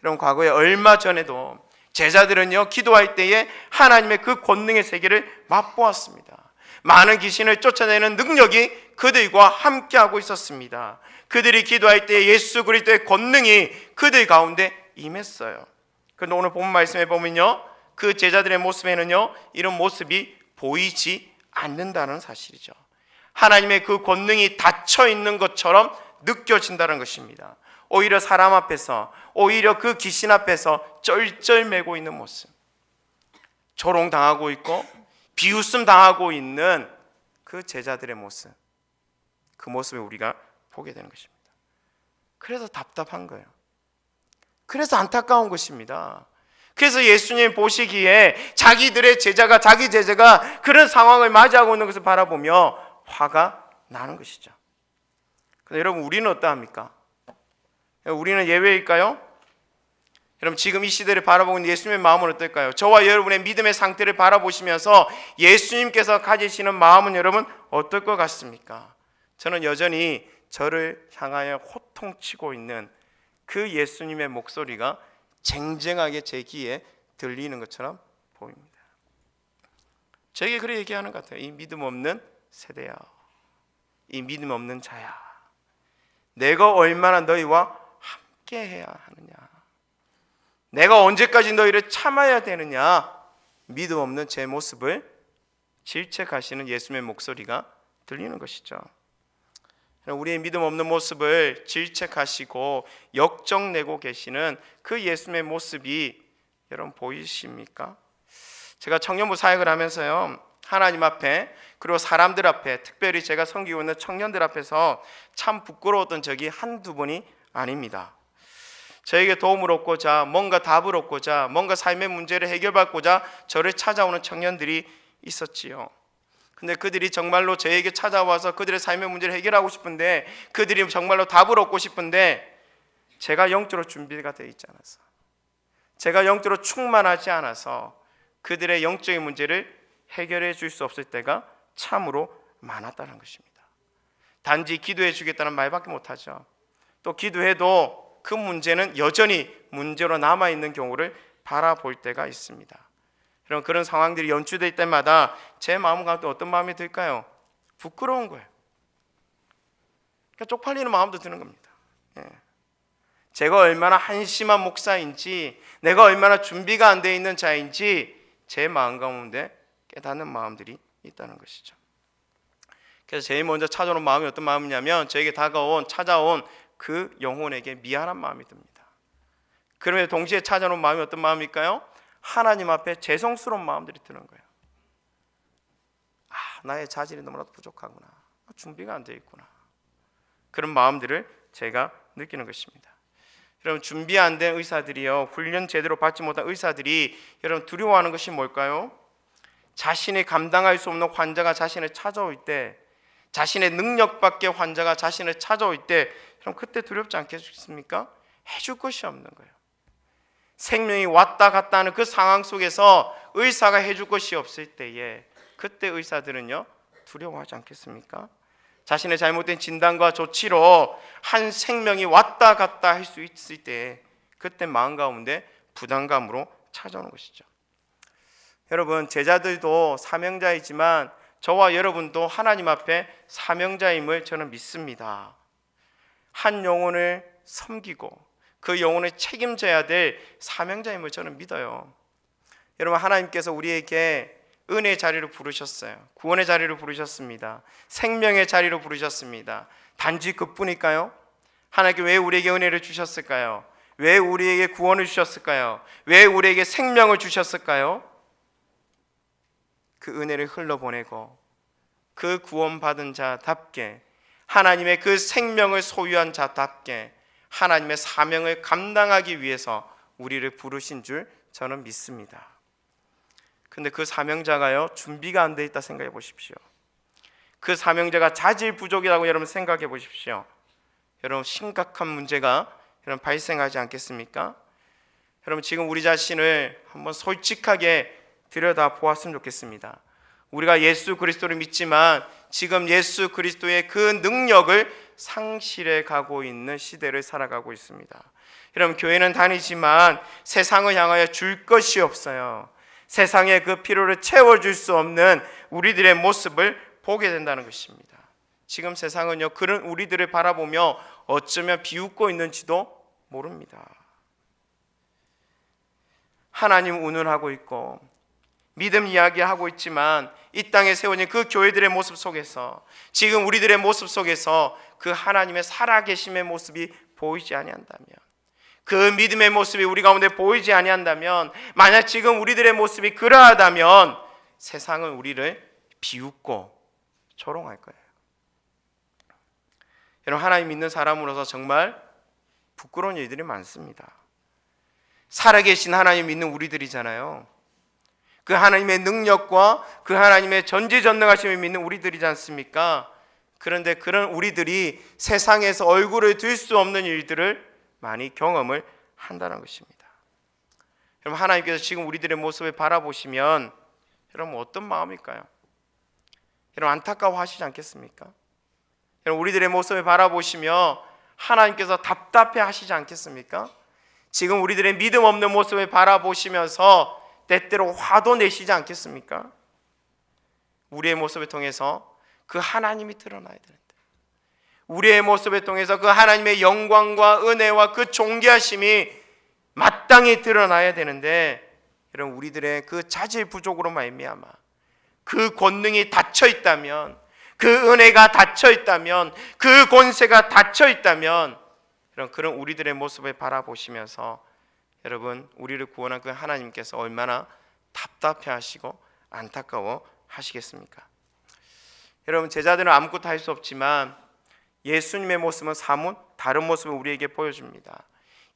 여러분, 과거에 얼마 전에도 제자들은요, 기도할 때에 하나님의 그 권능의 세계를 맛보았습니다. 많은 귀신을 쫓아내는 능력이 그들과 함께하고 있었습니다. 그들이 기도할 때 예수 그리스도의 권능이 그들 가운데 임했어요. 그런데 오늘 본 말씀에 보면요, 그 제자들의 모습에는요, 이런 모습이 보이지 않는다는 사실이죠. 하나님의 그 권능이 닫혀 있는 것처럼 느껴진다는 것입니다. 오히려 사람 앞에서, 오히려 그 귀신 앞에서 쩔쩔매고 있는 모습, 조롱당하고 있고 비웃음 당하고 있는 그 제자들의 모습, 그 모습을 우리가 보게 되는 것입니다. 그래서 답답한 거예요. 그래서 안타까운 것입니다. 그래서 예수님 보시기에 자기들의 제자가, 자기 제자가 그런 상황을 맞이하고 있는 것을 바라보며 화가 나는 것이죠. 근데 여러분, 우리는 어떠합니까? 우리는 예외일까요? 여러분, 지금 이 시대를 바라보고 있는 예수님의 마음은 어떨까요? 저와 여러분의 믿음의 상태를 바라보시면서 예수님께서 가지시는 마음은 여러분 어떨 것 같습니까? 저는 여전히 저를 향하여 호통치고 있는 그 예수님의 목소리가 쟁쟁하게 제 귀에 들리는 것처럼 보입니다. 저에게 그렇게 얘기하는 것 같아요. 이 믿음 없는 세대야, 이 믿음 없는 자야, 내가 얼마나 너희와 함께 해야 하느냐, 내가 언제까지 너희를 참아야 되느냐, 믿음 없는 제 모습을 질책하시는 예수님의 목소리가 들리는 것이죠. 우리의 믿음 없는 모습을 질책하시고 역정내고 계시는 그 예수님의 모습이 여러분 보이십니까? 제가 청년부 사역을 하면서요, 하나님 앞에, 그리고 사람들 앞에, 특별히 제가 섬기고 있는 청년들 앞에서 참 부끄러웠던 적이 한두 번이 아닙니다. 저에게 도움을 얻고자, 뭔가 답을 얻고자, 뭔가 삶의 문제를 해결받고자 저를 찾아오는 청년들이 있었지요. 근데 그들이 정말로 저에게 찾아와서 그들의 삶의 문제를 해결하고 싶은데, 그들이 정말로 답을 얻고 싶은데 제가 영적으로 준비가 되어 있지 않아서, 제가 영적으로 충만하지 않아서 그들의 영적인 문제를 해결해 줄 수 없을 때가 참으로 많았다는 것입니다. 단지 기도해 주겠다는 말밖에 못하죠. 또 기도해도 그 문제는 여전히 문제로 남아있는 경우를 바라볼 때가 있습니다. 여러분, 그런 상황들이 연출될 때마다 제 마음 가운데 어떤 마음이 들까요? 부끄러운 거예요. 그러니까 쪽팔리는 마음도 드는 겁니다. 제가 얼마나 한심한 목사인지, 내가 얼마나 준비가 안 돼 있는 자인지 제 마음 가운데 깨닫는 마음들이 있다는 것이죠. 그래서 제일 먼저 찾아오는 마음이 어떤 마음이냐면, 저에게 찾아온 그 영혼에게 미안한 마음이 듭니다. 그러면 동시에 찾아오는 마음이 어떤 마음일까요? 하나님 앞에 죄송스러운 마음들이 드는 거예요. 나의 자질이 너무나도 부족하구나, 준비가 안 돼 있구나, 그런 마음들을 제가 느끼는 것입니다. 여러분, 준비 안 된 의사들이요, 훈련 제대로 받지 못한 의사들이 여러분 두려워하는 것이 뭘까요? 자신이 감당할 수 없는 환자가 자신을 찾아올 때, 자신의 능력 밖의 환자가 자신을 찾아올 때, 그럼 그때 두렵지 않겠습니까? 해줄 것이 없는 거예요. 생명이 왔다 갔다 하는 그 상황 속에서 의사가 해줄 것이 없을 때에, 그때 의사들은요 두려워하지 않겠습니까? 자신의 잘못된 진단과 조치로 한 생명이 왔다 갔다 할 수 있을 때, 그때 마음 가운데 부담감으로 찾아오는 것이죠. 여러분, 제자들도 사명자이지만 저와 여러분도 하나님 앞에 사명자임을 저는 믿습니다. 한 영혼을 섬기고 그 영혼을 책임져야 될 사명자임을 저는 믿어요. 여러분, 하나님께서 우리에게 은혜의 자리로 부르셨어요. 구원의 자리로 부르셨습니다. 생명의 자리로 부르셨습니다. 단지 그뿐일까요? 하나님께 왜 우리에게 은혜를 주셨을까요? 왜 우리에게 구원을 주셨을까요? 왜 우리에게 생명을 주셨을까요? 그 은혜를 흘러보내고 그 구원받은 자답게, 하나님의 그 생명을 소유한 자답게 하나님의 사명을 감당하기 위해서 우리를 부르신 줄 저는 믿습니다. 근데 그 사명자가요 준비가 안 돼 있다 생각해 보십시오. 그 사명자가 자질 부족이라고 여러분 생각해 보십시오. 여러분, 심각한 문제가 여러분 발생하지 않겠습니까? 여러분, 지금 우리 자신을 한번 솔직하게 들여다 보았으면 좋겠습니다. 우리가 예수 그리스도를 믿지만 지금 예수 그리스도의 그 능력을 상실해 가고 있는 시대를 살아가고 있습니다. 여러분, 교회는 다니지만 세상을 향하여 줄 것이 없어요. 세상의 그 필요를 채워줄 수 없는 우리들의 모습을 보게 된다는 것입니다. 지금 세상은요 그런 우리들을 바라보며 어쩌면 비웃고 있는지도 모릅니다. 하나님 운운하고 있고 믿음 이야기하고 있지만 이 땅에 세워진 그 교회들의 모습 속에서, 지금 우리들의 모습 속에서 그 하나님의 살아계심의 모습이 보이지 아니한다면, 그 믿음의 모습이 우리 가운데 보이지 아니한다면, 만약 지금 우리들의 모습이 그러하다면 세상은 우리를 비웃고 조롱할 거예요. 여러분, 하나님 믿는 사람으로서 정말 부끄러운 일들이 많습니다. 살아계신 하나님 믿는 우리들이잖아요. 그 하나님의 능력과 그 하나님의 전지전능하심을 믿는 우리들이지 않습니까? 그런데 그런 우리들이 세상에서 얼굴을 들 수 없는 일들을 많이 경험을 한다는 것입니다. 여러분, 하나님께서 지금 우리들의 모습을 바라보시면 여러분 어떤 마음일까요? 여러분, 안타까워하시지 않겠습니까? 여러분, 우리들의 모습을 바라보시며 하나님께서 답답해 하시지 않겠습니까? 지금 우리들의 믿음 없는 모습을 바라보시면서 때때로 화도 내시지 않겠습니까? 우리의 모습을 통해서 그 하나님이 드러나야 되는데, 우리의 모습을 통해서 그 하나님의 영광과 은혜와 그 존귀하심이 마땅히 드러나야 되는데, 여러분, 우리들의 그 자질 부족으로 말미암아 그 권능이 닫혀 있다면, 그 은혜가 닫혀 있다면, 그 권세가 닫혀 있다면, 그런 우리들의 모습을 바라보시면서 여러분, 우리를 구원한 그 하나님께서 얼마나 답답해하시고 안타까워 하시겠습니까? 여러분, 제자들은 아무것도 할 수 없지만 예수님의 모습은 사뭇 다른 모습을 우리에게 보여줍니다.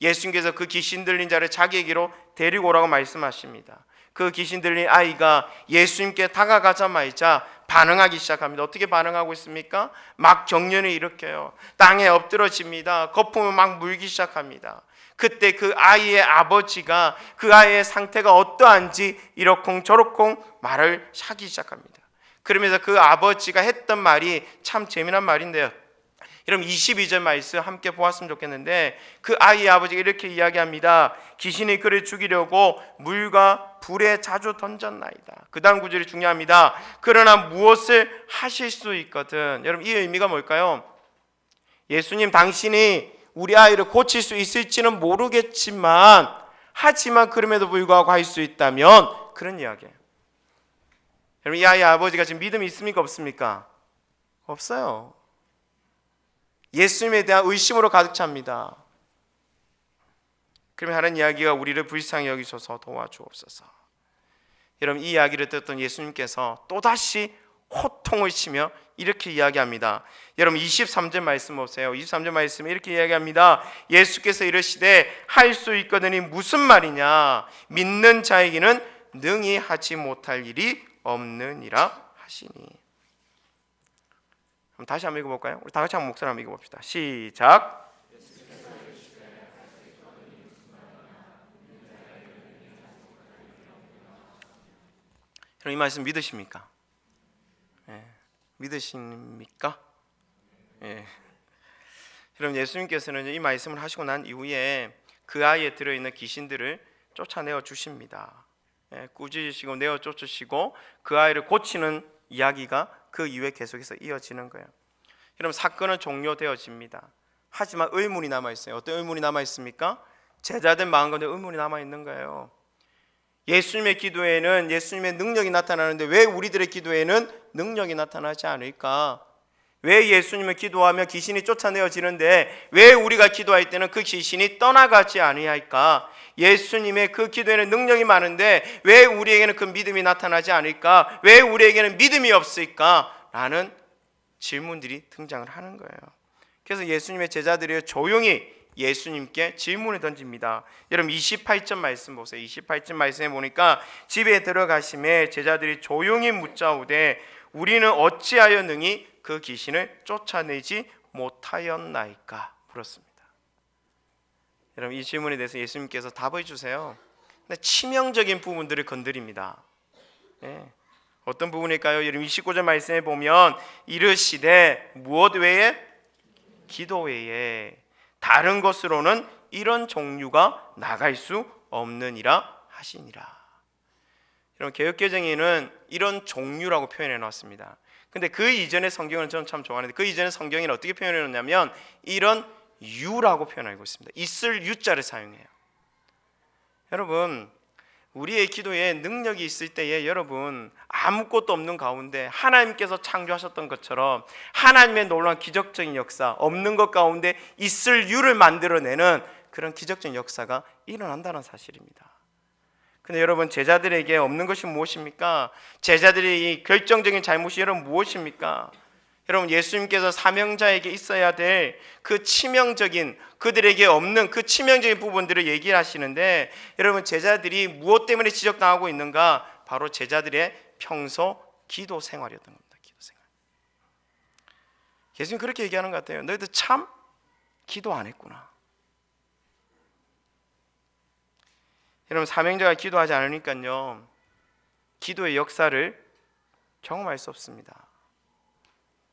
예수님께서 그 귀신 들린 자를 자기에게로 데리고 오라고 말씀하십니다. 그 귀신 들린 아이가 예수님께 다가가자마자 반응하기 시작합니다. 어떻게 반응하고 있습니까? 막 경련을 일으켜요. 땅에 엎드러집니다. 거품을 막 물기 시작합니다. 그때 그 아이의 아버지가 그 아이의 상태가 어떠한지 이러쿵저러쿵 말을 하기 시작합니다. 그러면서 그 아버지가 했던 말이 참 재미난 말인데요. 여러분, 22절 말씀 함께 보았으면 좋겠는데, 그 아이의 아버지가 이렇게 이야기합니다. 귀신이 그를 죽이려고 물과 불에 자주 던졌나이다. 그 다음 구절이 중요합니다. 그러나 무엇을 하실 수 있거든. 여러분, 이 의미가 뭘까요? 예수님, 당신이 우리 아이를 고칠 수 있을지는 모르겠지만 하지만 그럼에도 불구하고 할 수 있다면 그런 이야기예요. 여러분 이 아이의 아버지가 지금 믿음이 있습니까 없습니까? 없어요. 예수님에 대한 의심으로 가득 찹니다. 그러면 하는 이야기가 우리를 불쌍히 여기셔서 도와주옵소서. 여러분 이 이야기를 듣던 예수님께서 또다시 호통을 치며 이렇게 이야기합니다. 여러분 23절 말씀 보세요. 23절 말씀에 이렇게 이야기합니다. 예수께서 이르시되 할 수 있거든이 무슨 말이냐? 믿는 자에게는 능히 하지 못할 일이 없느니라 하시니. 그럼 다시 한번 읽어볼까요? 우리 다 같이 한번 목소리 한번 읽어봅시다. 시작. 그럼 이 말씀 믿으십니까? 믿으십니까? 예. 여러분 예수님께서는 이 말씀을 하시고 난 이후에 그 아이에 들어있는 귀신들을 쫓아내어 주십니다. 꾸짖으시고 내어 쫓으시고 그 아이를 고치는 이야기가 그 이후에 계속해서 이어지는 거예요. 여러분 사건은 종료되어집니다. 하지만 의문이 남아있어요. 어떤 의문이 남아있습니까? 제자들 마음 가운데 의문이 남아있는 거예요. 예수님의 기도에는 예수님의 능력이 나타나는데 왜 우리들의 기도에는 능력이 나타나지 않을까? 왜 예수님을 기도하며 귀신이 쫓아내어지는데 왜 우리가 기도할 때는 그 귀신이 떠나가지 아니할까? 예수님의 그 기도에는 능력이 많은데 왜 우리에게는 그 믿음이 나타나지 않을까? 왜 우리에게는 믿음이 없을까? 라는 질문들이 등장을 하는 거예요. 그래서 예수님의 제자들이 조용히 예수님께 질문을 던집니다. 여러분 28절 말씀 보세요. 28절 말씀에 보니까 집에 들어가심에 제자들이 조용히 묻자오되 우리는 어찌하여 능히 그 귀신을 쫓아내지 못하였나이까 물었습니다. 여러분 이 질문에 대해서 예수님께서 답을 주세요. 근데 치명적인 부분들을 건드립니다. 어떤 부분일까요? 여러분 29절 말씀에 보면 이르시되 무엇 외에? 기도 외에 다른 것으로는 이런 종류가 나갈 수 없느니라 하시니라. 여러분 개역개정에는 이런 종류라고 표현해 놨습니다. 근데 그 이전의 성경은 저는 참 좋아하는데 그 이전의 성경에는 어떻게 표현해 놓냐면 이런 유라고 표현하고 있습니다. 있을 유자를 사용해요. 여러분 우리의 기도에 능력이 있을 때에 여러분 아무것도 없는 가운데 하나님께서 창조하셨던 것처럼 하나님의 놀라운 기적적인 역사 없는 것 가운데 있을 유를 만들어내는 그런 기적적인 역사가 일어난다는 사실입니다. 근데 여러분 제자들에게 없는 것이 무엇입니까? 제자들의 이 결정적인 잘못이 여러분 무엇입니까? 여러분 예수님께서 사명자에게 있어야 될 그 치명적인 그들에게 없는 그 치명적인 부분들을 얘기하시는데 여러분 제자들이 무엇 때문에 지적당하고 있는가? 바로 제자들의 평소 기도 생활이었던 겁니다. 기도 생활. 예수님 그렇게 얘기하는 것 같아요. 너희들 참 기도 안 했구나. 여러분 사명자가 기도하지 않으니까요 기도의 역사를 경험할 수 없습니다.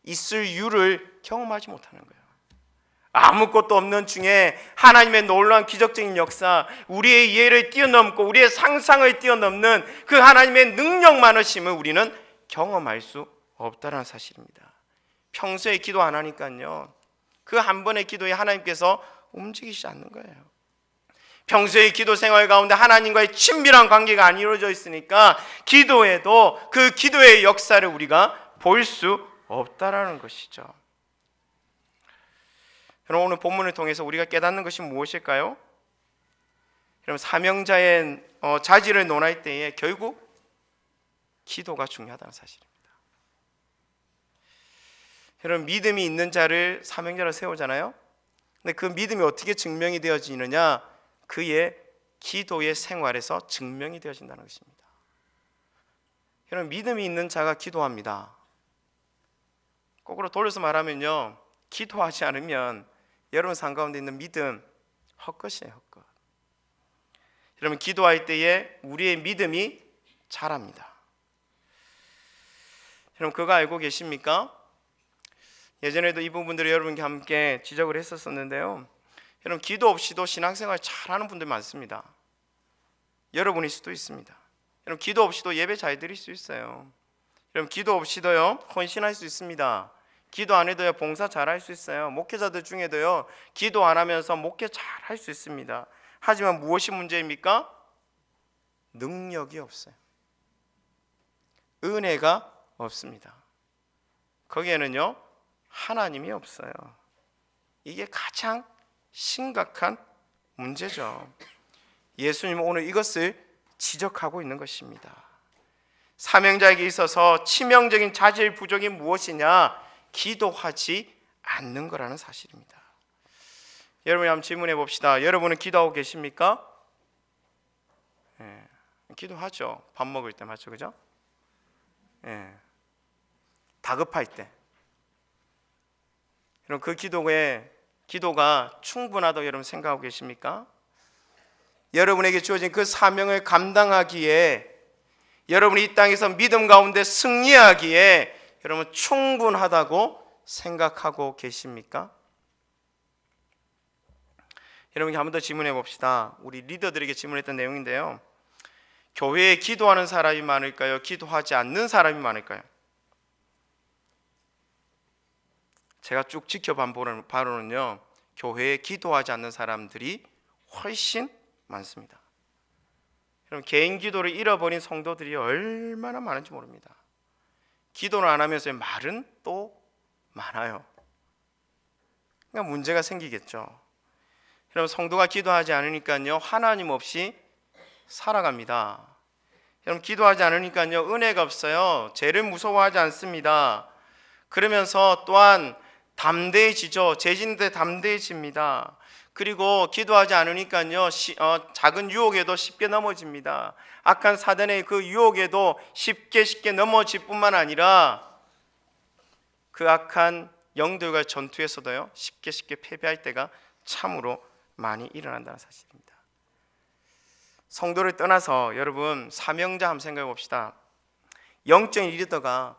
있을 유를 경험하지 못하는 거예요. 아무것도 없는 중에 하나님의 놀라운 기적적인 역사, 우리의 이해를 뛰어넘고 우리의 상상을 뛰어넘는 그 하나님의 능력 많으심을 우리는 경험할 수 없다는 사실입니다. 평소에 기도 안 하니까요 그 한 번의 기도에 하나님께서 움직이시지 않는 거예요. 평소의 기도 생활 가운데 하나님과의 친밀한 관계가 안 이루어져 있으니까 기도에도 그 기도의 역사를 우리가 볼 수 없다라는 것이죠. 여러분 오늘 본문을 통해서 우리가 깨닫는 것이 무엇일까요? 여러분 사명자의 자질을 논할 때에 결국 기도가 중요하다는 사실입니다. 여러분 믿음이 있는 자를 사명자로 세우잖아요. 근데 그 믿음이 어떻게 증명이 되어지느냐? 그의 기도의 생활에서 증명이 되어진다는 것입니다. 여러분 믿음이 있는 자가 기도합니다. 거꾸로 돌려서 말하면요 기도하지 않으면 여러분 삶 가운데 있는 믿음 헛것이에요. 헛것. 여러분 기도할 때에 우리의 믿음이 자랍니다. 여러분 그거 알고 계십니까? 예전에도 이 부분들을 여러분과 함께 지적을 했었는데요 여러분 기도 없이도 신앙생활 잘하는 분들 많습니다. 여러분일 수도 있습니다. 여러분 기도 없이도 예배 잘 드릴 수 있어요. 여러분 기도 없이도요 헌신할 수 있습니다. 기도 안 해도요 봉사 잘할 수 있어요. 목회자들 중에도요 기도 안 하면서 목회 잘할 수 있습니다. 하지만 무엇이 문제입니까? 능력이 없어요. 은혜가 없습니다. 거기에는요 하나님이 없어요. 이게 가장 심각한 문제죠. 예수님은 오늘 이것을 지적하고 있는 것입니다. 사명자에게 있어서 치명적인 자질 부족이 무엇이냐? 기도하지 않는 거라는 사실입니다. 여러분이 한번 질문해 봅시다. 여러분은 기도하고 계십니까? 기도하죠. 밥 먹을 때 맞죠, 그죠? 다급할 때. 여러분 그 기도가 충분하다고 여러분 생각하고 계십니까? 여러분에게 주어진 그 사명을 감당하기에, 여러분이 이 땅에서 믿음 가운데 승리하기에 여러분 충분하다고 생각하고 계십니까? 여러분 한 번 더 질문해 봅시다. 우리 리더들에게 질문했던 내용인데요. 교회에 기도하는 사람이 많을까요? 기도하지 않는 사람이 많을까요? 제가 쭉 지켜본 바로는요, 교회에 기도하지 않는 사람들이 훨씬 많습니다. 여러분 개인 기도를 잃어버린 성도들이 얼마나 많은지 모릅니다. 기도를 안 하면서 말은 또 많아요. 그러니까 문제가 생기겠죠. 여러분 성도가 기도하지 않으니까요 하나님 없이 살아갑니다. 여러분 기도하지 않으니까요 은혜가 없어요. 죄를 무서워하지 않습니다. 그러면서 또한 담대해지죠. 죄진데 담대해집니다. 그리고 기도하지 않으니까요 작은 유혹에도 쉽게 넘어집니다. 악한 사단의 그 유혹에도 쉽게 넘어질 뿐만 아니라 그 악한 영들과 전투에서도요 쉽게 패배할 때가 참으로 많이 일어난다는 사실입니다. 성도를 떠나서 여러분 사명자 한번 생각해 봅시다. 영적인 리더가,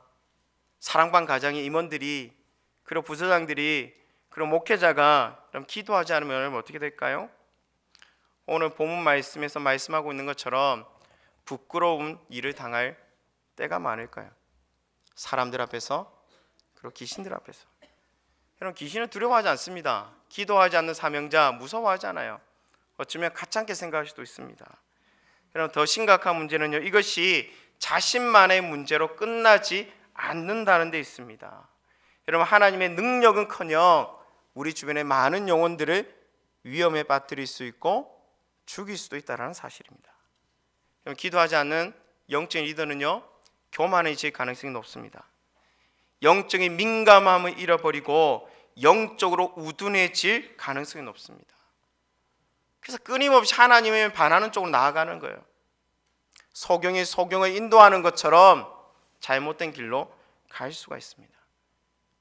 사랑방 가정의 임원들이, 그리고 부서장들이, 그리고 목회자가 그럼 기도하지 않으면 어떻게 될까요? 오늘 본문 말씀에서 말씀하고 있는 것처럼 부끄러운 일을 당할 때가 많을까요? 사람들 앞에서, 그리고 귀신들 앞에서. 여러분 귀신은 두려워하지 않습니다. 기도하지 않는 사명자 무서워하지 않아요. 어쩌면 가짜게 생각할 수도 있습니다. 여러분 더 심각한 문제는요, 이것이 자신만의 문제로 끝나지 않는다는 데 있습니다. 여러분 하나님의 능력은커녕 우리 주변의 많은 영혼들을 위험에 빠뜨릴 수 있고 죽일 수도 있다는 사실입니다. 여러분 기도하지 않는 영적인 리더는요 교만해질 가능성이 높습니다. 영적인 민감함을 잃어버리고 영적으로 우둔해질 가능성이 높습니다. 그래서 끊임없이 하나님을 반하는 쪽으로 나아가는 거예요. 소경이 소경을 인도하는 것처럼 잘못된 길로 갈 수가 있습니다.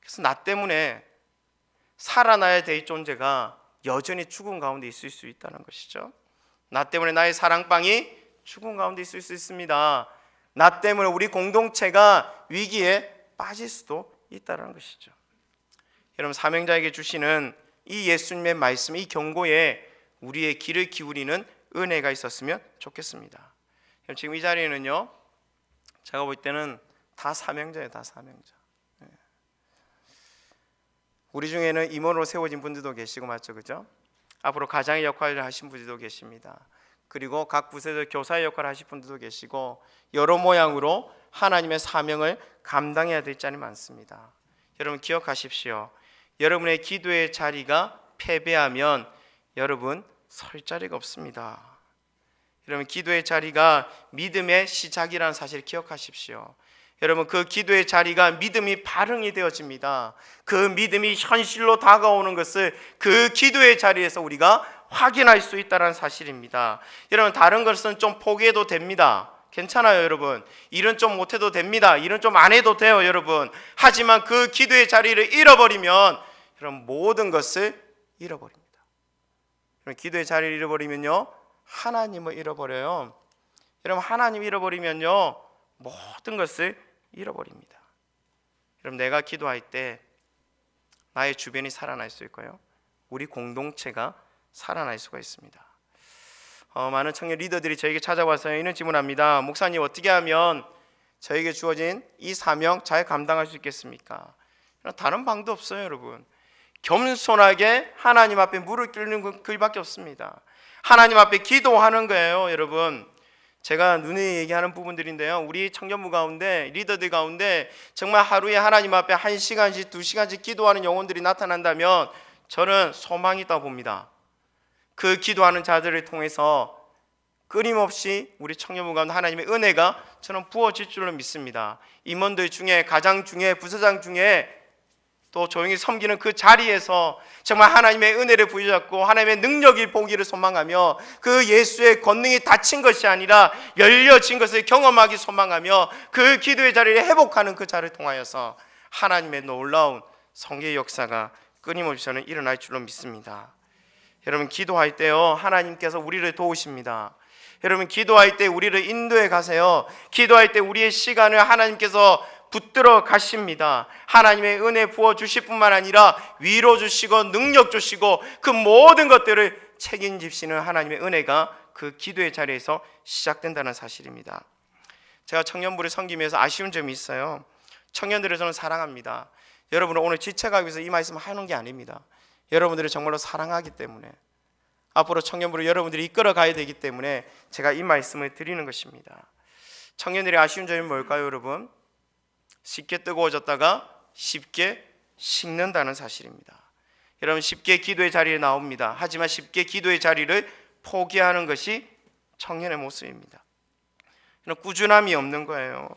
그래서 나 때문에 살아나야 될 존재가 여전히 죽음 가운데 있을 수 있다는 것이죠. 나 때문에 나의 사랑방이 죽음 가운데 있을 수 있습니다. 나 때문에 우리 공동체가 위기에 빠질 수도 있다는 것이죠. 여러분 사명자에게 주시는 이 예수님의 말씀, 이 경고에 우리의 귀를 기울이는 은혜가 있었으면 좋겠습니다. 지금 이 자리에는요 제가 볼 때는 다 사명자예요. 다 사명자. 우리 중에는 임원으로 세워진 분들도 계시고 맞죠, 그죠? 앞으로 가장의 역할을 하신 분들도 계십니다. 그리고 각 부서에서 교사의 역할을 하실 분들도 계시고 여러 모양으로 하나님의 사명을 감당해야 될 자리 많습니다. 여러분 기억하십시오. 여러분의 기도의 자리가 패배하면 여러분 설 자리가 없습니다. 여러분 기도의 자리가 믿음의 시작이라는 사실을 기억하십시오. 여러분 그 기도의 자리가 믿음이 발흥이 되어집니다. 그 믿음이 현실로 다가오는 것을 그 기도의 자리에서 우리가 확인할 수 있다는 사실입니다. 여러분 다른 것은 좀 포기해도 됩니다. 괜찮아요 여러분. 일은 좀 못해도 됩니다. 일은 좀 안 해도 돼요 여러분. 하지만 그 기도의 자리를 잃어버리면 여러분 모든 것을 잃어버립니다. 여러분 기도의 자리를 잃어버리면요 하나님을 잃어버려요. 여러분 하나님 잃어버리면요 모든 것을 잃어버립니다. 여러분 내가 기도할 때 나의 주변이 살아날 수 있고요 우리 공동체가 살아날 수가 있습니다. 많은 청년 리더들이 저에게 찾아와서 이런 질문합니다. 목사님 어떻게 하면 저에게 주어진 이 사명 잘 감당할 수 있겠습니까? 다른 방도 없어요, 여러분. 겸손하게 하나님 앞에 무릎 꿇는 글밖에 없습니다. 하나님 앞에 기도하는 거예요, 여러분. 제가 눈에 얘기하는 부분들인데요, 우리 청년부 가운데, 리더들 가운데 정말 하루에 하나님 앞에 1시간씩 2시간씩 기도하는 영혼들이 나타난다면 저는 소망이 있다고 봅니다. 그 기도하는 자들을 통해서 끊임없이 우리 청년부 가운데 하나님의 은혜가 저는 부어질 줄로 믿습니다. 임원들 중에, 가장 중에, 부서장 중에 또 조용히 섬기는 그 자리에서 정말 하나님의 은혜를 부여잡고 하나님의 능력이 보기를 소망하며 그 예수의 권능이 닫힌 것이 아니라 열려진 것을 경험하기 소망하며 그 기도의 자리를 회복하는 그 자리를 통하여서 하나님의 놀라운 성계의 역사가 끊임없이 저는 일어날 줄로 믿습니다. 여러분, 기도할 때요, 하나님께서 우리를 도우십니다. 여러분, 기도할 때 우리를 인도해 가세요. 기도할 때 우리의 시간을 하나님께서 붙들어 가십니다. 하나님의 은혜 부어 주실 뿐만 아니라 위로 주시고 능력 주시고 그 모든 것들을 책임지시는 하나님의 은혜가 그 기도의 자리에서 시작된다는 사실입니다. 제가 청년부를 섬기면서 아쉬운 점이 있어요. 청년들을 저는 사랑합니다. 여러분을 오늘 지체가기 위해서 이 말씀을 하는 게 아닙니다. 여러분들을 정말로 사랑하기 때문에, 앞으로 청년부를 여러분들이 이끌어 가야 되기 때문에 제가 이 말씀을 드리는 것입니다. 청년들의 아쉬운 점이 뭘까요, 여러분? 쉽게 뜨거워졌다가 쉽게 식는다는 사실입니다. 여러분, 쉽게 기도의 자리에 나옵니다. 하지만 쉽게 기도의 자리를 포기하는 것이 청년의 모습입니다. 꾸준함이 없는 거예요.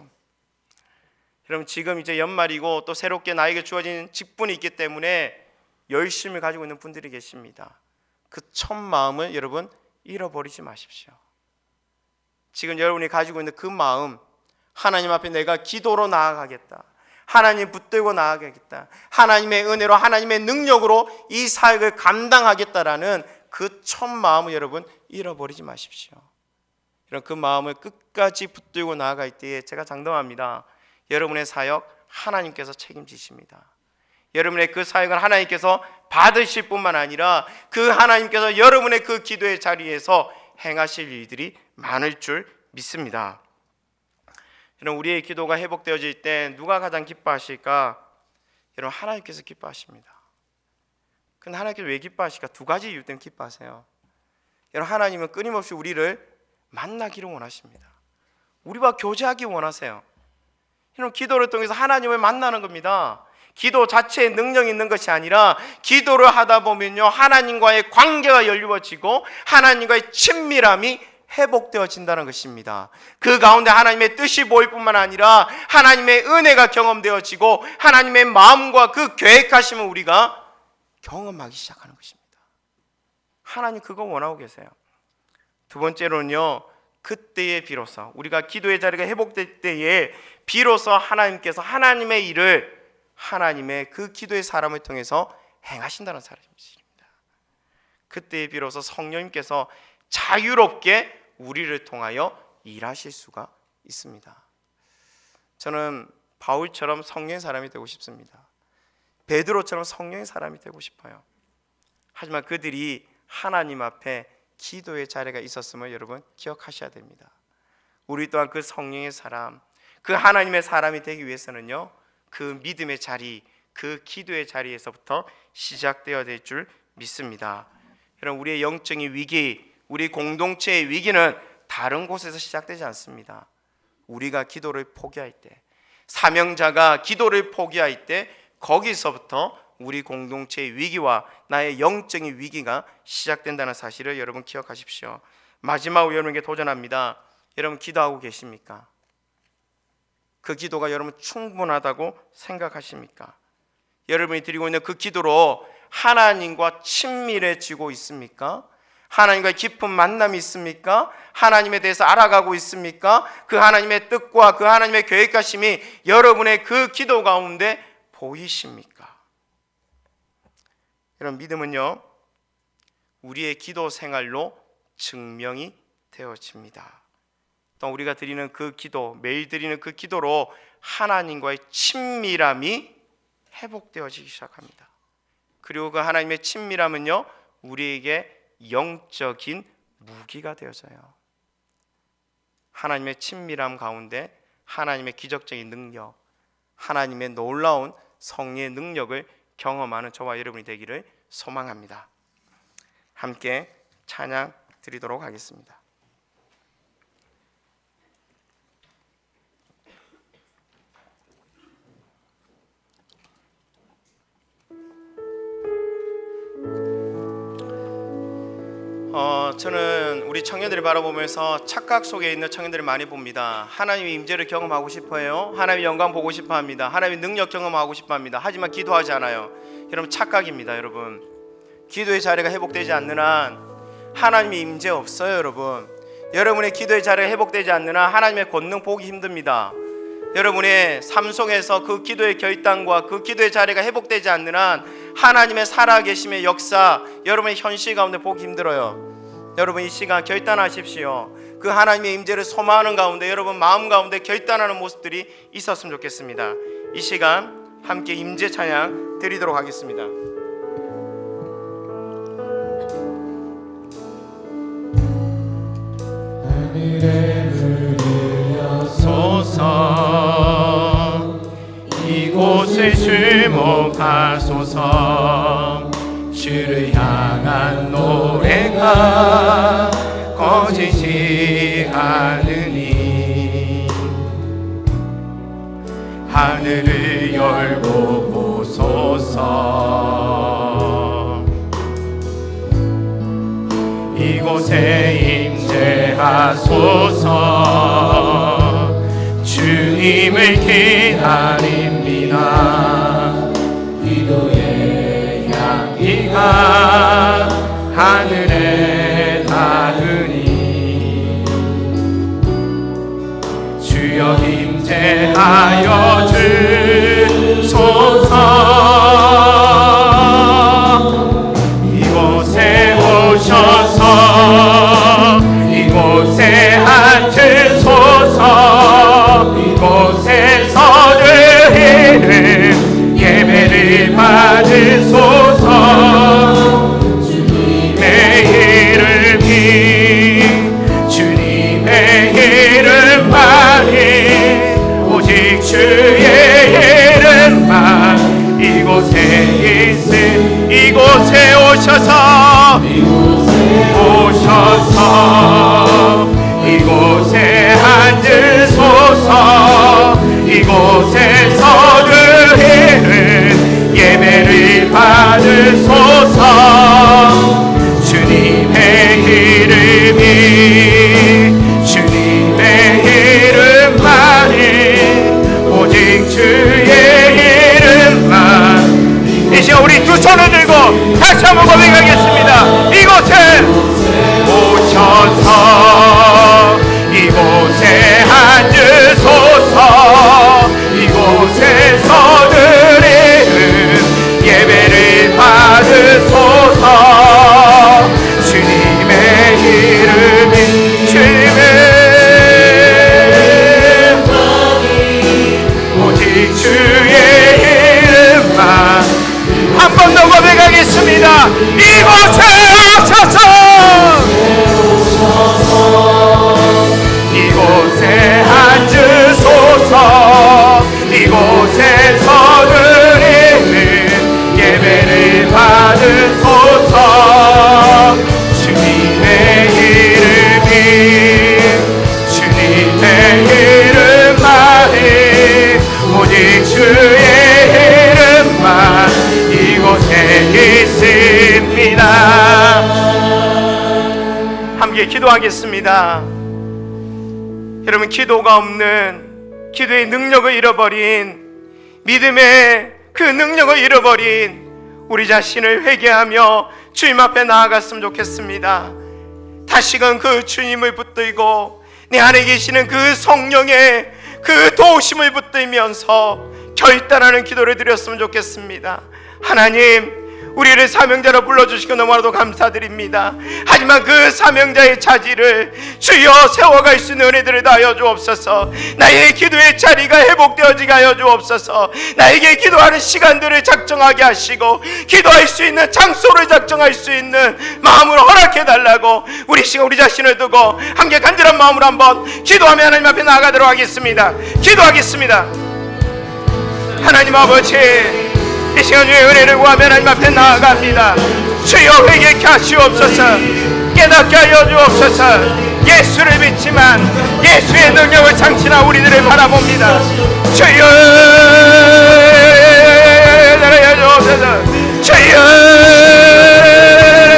여러분, 지금 이제 연말이고 또 새롭게 나에게 주어진 직분이 있기 때문에 열심을 가지고 있는 분들이 계십니다. 그 첫 마음을 여러분 잃어버리지 마십시오. 지금 여러분이 가지고 있는 그 마음, 하나님 앞에 내가 기도로 나아가겠다, 하나님 붙들고 나아가겠다, 하나님의 은혜로 하나님의 능력으로 이 사역을 감당하겠다라는 그 첫 마음을 여러분 잃어버리지 마십시오. 이런 그 마음을 끝까지 붙들고 나아갈 때에 제가 장담합니다, 여러분의 사역 하나님께서 책임지십니다. 여러분의 그 사역을 하나님께서 받으실 뿐만 아니라 그 하나님께서 여러분의 그 기도의 자리에서 행하실 일들이 많을 줄 믿습니다. 여러분, 우리의 기도가 회복되어질 때 누가 가장 기뻐하실까? 여러분, 하나님께서 기뻐하십니다. 근데 하나님께서 왜 기뻐하실까? 두 가지 이유 때문에 기뻐하세요. 여러분, 하나님은 끊임없이 우리를 만나기를 원하십니다. 우리와 교제하기 원하세요. 여러분, 기도를 통해서 하나님을 만나는 겁니다. 기도 자체에 능력이 있는 것이 아니라 기도를 하다 보면요, 하나님과의 관계가 열리워지고 하나님과의 친밀함이 회복되어진다는 것입니다. 그 가운데 하나님의 뜻이 보일 뿐만 아니라 하나님의 은혜가 경험되어지고 하나님의 마음과 그 계획하심을 우리가 경험하기 시작하는 것입니다. 하나님 그거 원하고 계세요. 두 번째로는요, 그때에 비로소 우리가 기도의 자리가 회복될 때에 비로소 하나님께서 하나님의 일을 하나님의 그 기도의 사람을 통해서 행하신다는 사실입니다. 그때에 비로소 성령님께서 자유롭게 우리를 통하여 일하실 수가 있습니다. 저는 바울처럼 성령의 사람이 되고 싶습니다. 베드로처럼 성령의 사람이 되고 싶어요. 하지만 그들이 하나님 앞에 기도의 자리가 있었음을 여러분 기억하셔야 됩니다. 우리 또한 그 성령의 사람, 그 하나님의 사람이 되기 위해서는요, 그 믿음의 자리, 그 기도의 자리에서부터 시작되어야 될 줄 믿습니다. 여러분, 우리의 영적인 위기, 우리 공동체의 위기는 다른 곳에서 시작되지 않습니다. 우리가 기도를 포기할 때, 사명자가 기도를 포기할 때 거기서부터 우리 공동체의 위기와 나의 영적인 위기가 시작된다는 사실을 여러분 기억하십시오. 마지막으로 여러분에게 도전합니다. 여러분, 기도하고 계십니까? 그 기도가 여러분 충분하다고 생각하십니까? 여러분이 드리고 있는 그 기도로 하나님과 친밀해지고 있습니까? 하나님과 깊은 만남이 있습니까? 하나님에 대해서 알아가고 있습니까? 그 하나님의 뜻과 그 하나님의 계획하심이 여러분의 그 기도 가운데 보이십니까? 여러분, 믿음은요, 우리의 기도 생활로 증명이 되어집니다. 또 우리가 드리는 그 기도, 매일 드리는 그 기도로 하나님과의 친밀함이 회복되어지기 시작합니다. 그리고 그 하나님의 친밀함은요, 우리에게 영적인 무기가 되어져요. 하나님의 친밀함 가운데 하나님의 기적적인 능력, 하나님의 놀라운 성령의 능력을 경험하는 저와 여러분이 되기를 소망합니다. 함께 찬양 드리도록 하겠습니다. 저는 우리 청년들을 바라보면서 착각 속에 있는 청년들을 많이 봅니다. 하나님의 임재를 경험하고 싶어요. 하나님의 영광 보고 싶어합니다. 하나님의 능력 경험하고 싶어합니다. 하지만 기도하지 않아요. 여러분, 착각입니다. 여러분, 기도의 자리가 회복되지 않는 한 하나님의 임재 없어요. 여러분의 기도의 자리가 회복되지 않는 한 하나님의 권능 보기 힘듭니다. 여러분의 삶 속에서 그 기도의 결단과 그 기도의 자리가 회복되지 않는 한 하나님의 살아계심의 역사, 여러분의 현실 가운데 보기 힘들어요. 여러분, 이 시간 결단하십시오. 그 하나님의 임재를 소망하는 가운데 여러분 마음 가운데 결단하는 모습들이 있었으면 좋겠습니다. 이 시간 함께 임재 찬양 드리도록 하겠습니다. 하늘에 물들려소서 이곳을 주목하소서. 주를 향한 노래가 꺼지지 않으니 하늘을 열고 보소서. 이곳에 임재하소서. 주님을 기다립니다. 기도의 향기가 하늘에 닿으니 주여 임재하여 주소서. 이곳에 오셔서 이곳에 앉으소서. 이곳에서 드리는 예배를 받으소서. 주님의 이름이 주님의 이름만이 오직 주의 이름만 이곳에 있음. 이곳에 오셔서 이곳에 앉으소서. 이곳에서 드리는 예배를 받으소서. 주님의 이름이 주님의 이름만이 오직 주의 이름만. 이 시간 우리 두 손을 들고 다시 한번 고백하겠습니다. 이곳에 오셔서 이곳에 앉으소서. 이곳에서 드리는 예배를 받으소서. 주님의 이름이 주님의 오직 주의 이름만. 한 번 더 고백하겠습니다. 이곳에 오셔서 이곳에 앉으소서. 이곳에서 드리는 예배를 받으소서. 주님의 이름이 주님의 이름만이 오직 주의 이름만 이곳에 있습니다. 함께 기도하겠습니다. 여러분, 기도가 없는, 기도의 능력을 잃어버린, 믿음의 그 능력을 잃어버린 우리 자신을 회개하며 주님 앞에 나아갔으면 좋겠습니다. 다시금 그 주님을 붙들고 내 안에 계시는 그 성령의 그 도우심을 붙들면서 결단하는 기도를 드렸으면 좋겠습니다. 하나님, 우리를 사명자로 불러주시고 너무나도 감사드립니다. 하지만 그 사명자의 자질을 주여 세워갈 수 있는 은혜들을 다하여 주옵소서. 나의 기도의 자리가 회복되어지게 하여 주옵소서. 나에게 기도하는 시간들을 작정하게 하시고 기도할 수 있는 장소를 작정할 수 있는 마음으로 허락해달라고 우리 시간 우리 자신을 두고 함께 간절한 마음으로 한번 기도하며 하나님 앞에 나아가도록 하겠습니다. 기도하겠습니다. 하나님 아버지, 이 시간 주의 은혜를 구하며 하나님 앞에 나아갑니다. 주여 회개케 하시옵소서. 깨닫게 하여 주옵소서. 예수를 믿지만 예수의 능력을 장치나 우리들을 바라봅니다. 주여 하여 주옵소서. 주여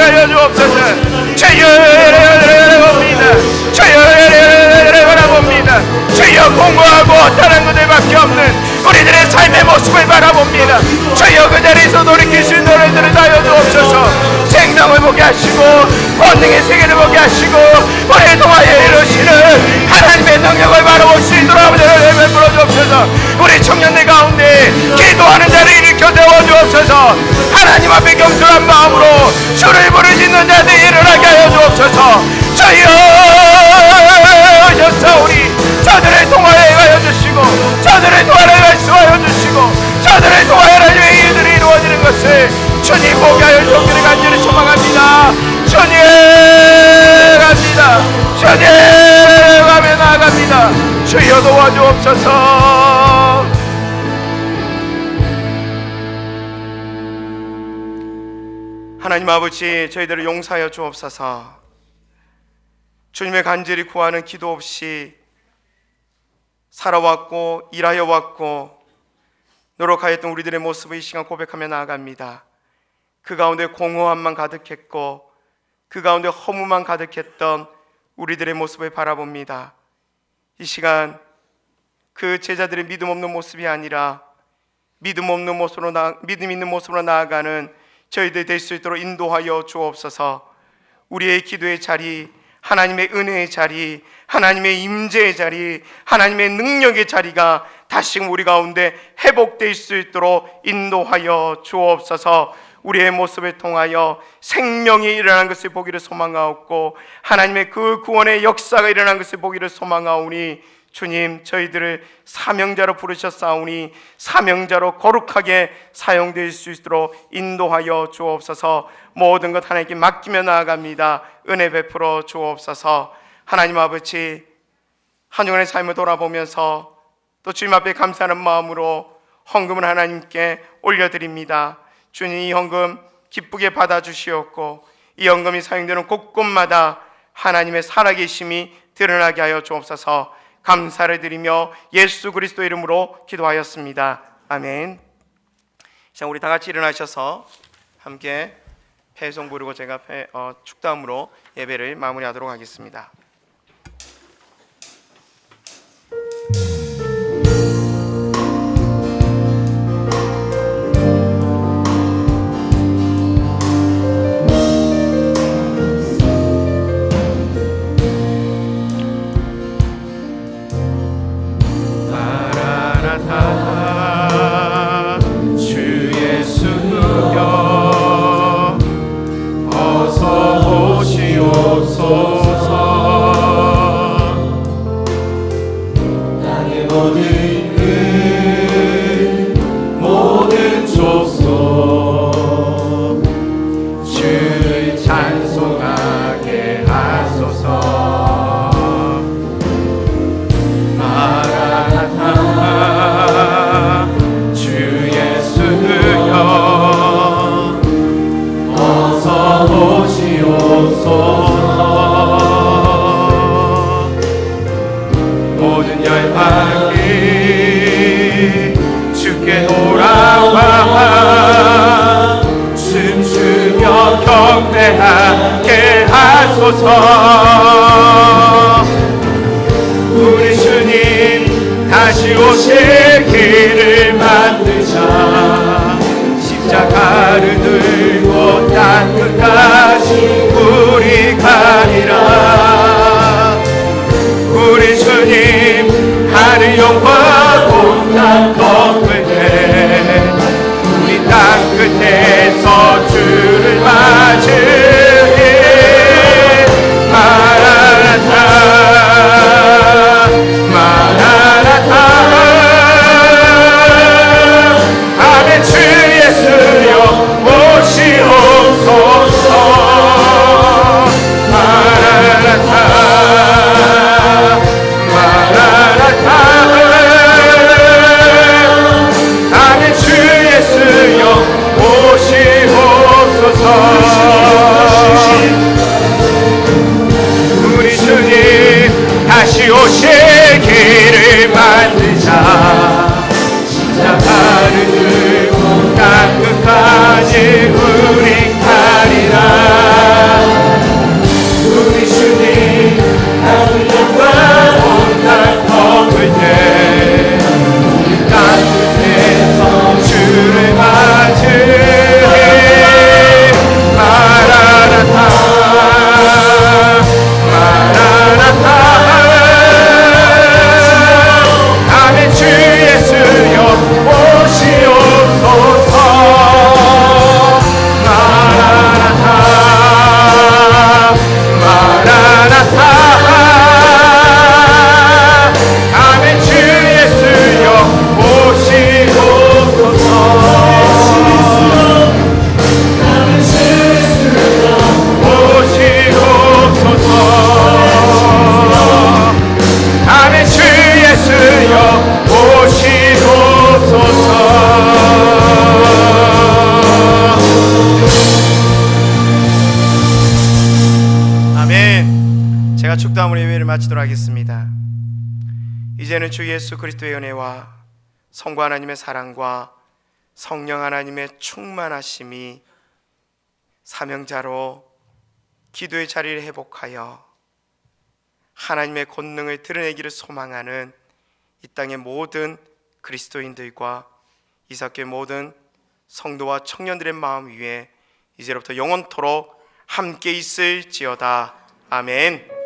하여 주옵소서. 주여 바라봅니다. 주여 바라봅니다. 주여 공고하고 다른 것들밖에 없는 우리들의 삶의 모습을 바라봅니다. 주여 그 자리에서 돌이킬 수 있는 우리들을 하여 주옵소서. 생명을 보게 하시고 권능의 세계를 보게 하시고 우리를 통하여 이루시는 하나님의 능력을 바라볼 수 있도록 아버지를 베풀어 주옵소서. 우리 청년들 가운데 기도하는 자를 일으켜 세워 주옵소서. 하나님 앞에 겸손한 마음으로 주를 부르짖는 자들 일어나게 하여 주옵소서. 주여 하셨사오니 저들을 통하여 주시고 저들을 통하여 말씀하여 주시고 저들을 통하여 하나님의 일들이 이루어지는 것을 주님 보게 하여 주기를 간절히 소망합니다. 주님 갑니다. 주님 가며 나아갑니다. 주여 도와주옵소서. 하나님 아버지, 저희들을 용서하여 주옵소서. 주님의 간절히 구하는 기도 없이 살아왔고 일하여 왔고 노력하였던 우리들의 모습을 이 시간 고백하며 나아갑니다. 그 가운데 공허함만 가득했고 그 가운데 허무만 가득했던 우리들의 모습을 바라봅니다. 이 시간 그 제자들의 믿음 없는 모습이 아니라 믿음 있는 모습으로 나아가는 저희들 될 수 있도록 인도하여 주옵소서. 우리의 기도의 자리, 하나님의 은혜의 자리, 하나님의 임재의 자리, 하나님의 능력의 자리가 다시금 우리 가운데 회복될 수 있도록 인도하여 주옵소서. 우리의 모습을 통하여 생명이 일어난 것을 보기를 소망하옵고 하나님의 그 구원의 역사가 일어난 것을 보기를 소망하오니 주님, 저희들을 사명자로 부르셨사오니 사명자로 거룩하게 사용될 수 있도록 인도하여 주옵소서. 모든 것 하나님께 맡기며 나아갑니다. 은혜 베풀어 주옵소서. 하나님 아버지, 한 주간의 삶을 돌아보면서 또 주님 앞에 감사하는 마음으로 헌금을 하나님께 올려드립니다. 주님, 이 헌금 기쁘게 받아주시옵고 이 헌금이 사용되는 곳곳마다 하나님의 살아계심이 드러나게 하여 주옵소서. 감사를 드리며 예수 그리스도 이름으로 기도하였습니다. 아멘. 자, 우리 다 같이 일어나셔서 함께 회송 부르고 제가 축도함으로 예배를 마무리하도록 하겠습니다. 주 예수여 어서 오시옵소서. 땅의 모든 그 모든 족속 주를 찬송하게 하소서. 마라나타 주 예수여 어서 오시옵소서. 모든 열방이 주께 돌아와 춤추며 경배하게 하소서. 우리 주님 다시 오실 길을 만드자. 십자가를 들고 땅 끝까지 우리 가리라. 우리 주님 하늘 영광 온땅 덮을 때 우리 땅 끝에서 주를 맞으리. 마라나타 마라나타 이제는 주 예수 그리스도의 은혜와 성부 하나님의 사랑과 성령 하나님의 충만하심이 사명자로 기도의 자리를 회복하여 하나님의 권능을 드러내기를 소망하는 이 땅의 모든 그리스도인들과 이삭교회 모든 성도와 청년들의 마음 위에 이제로부터 영원토록 함께 있을지어다. 아멘.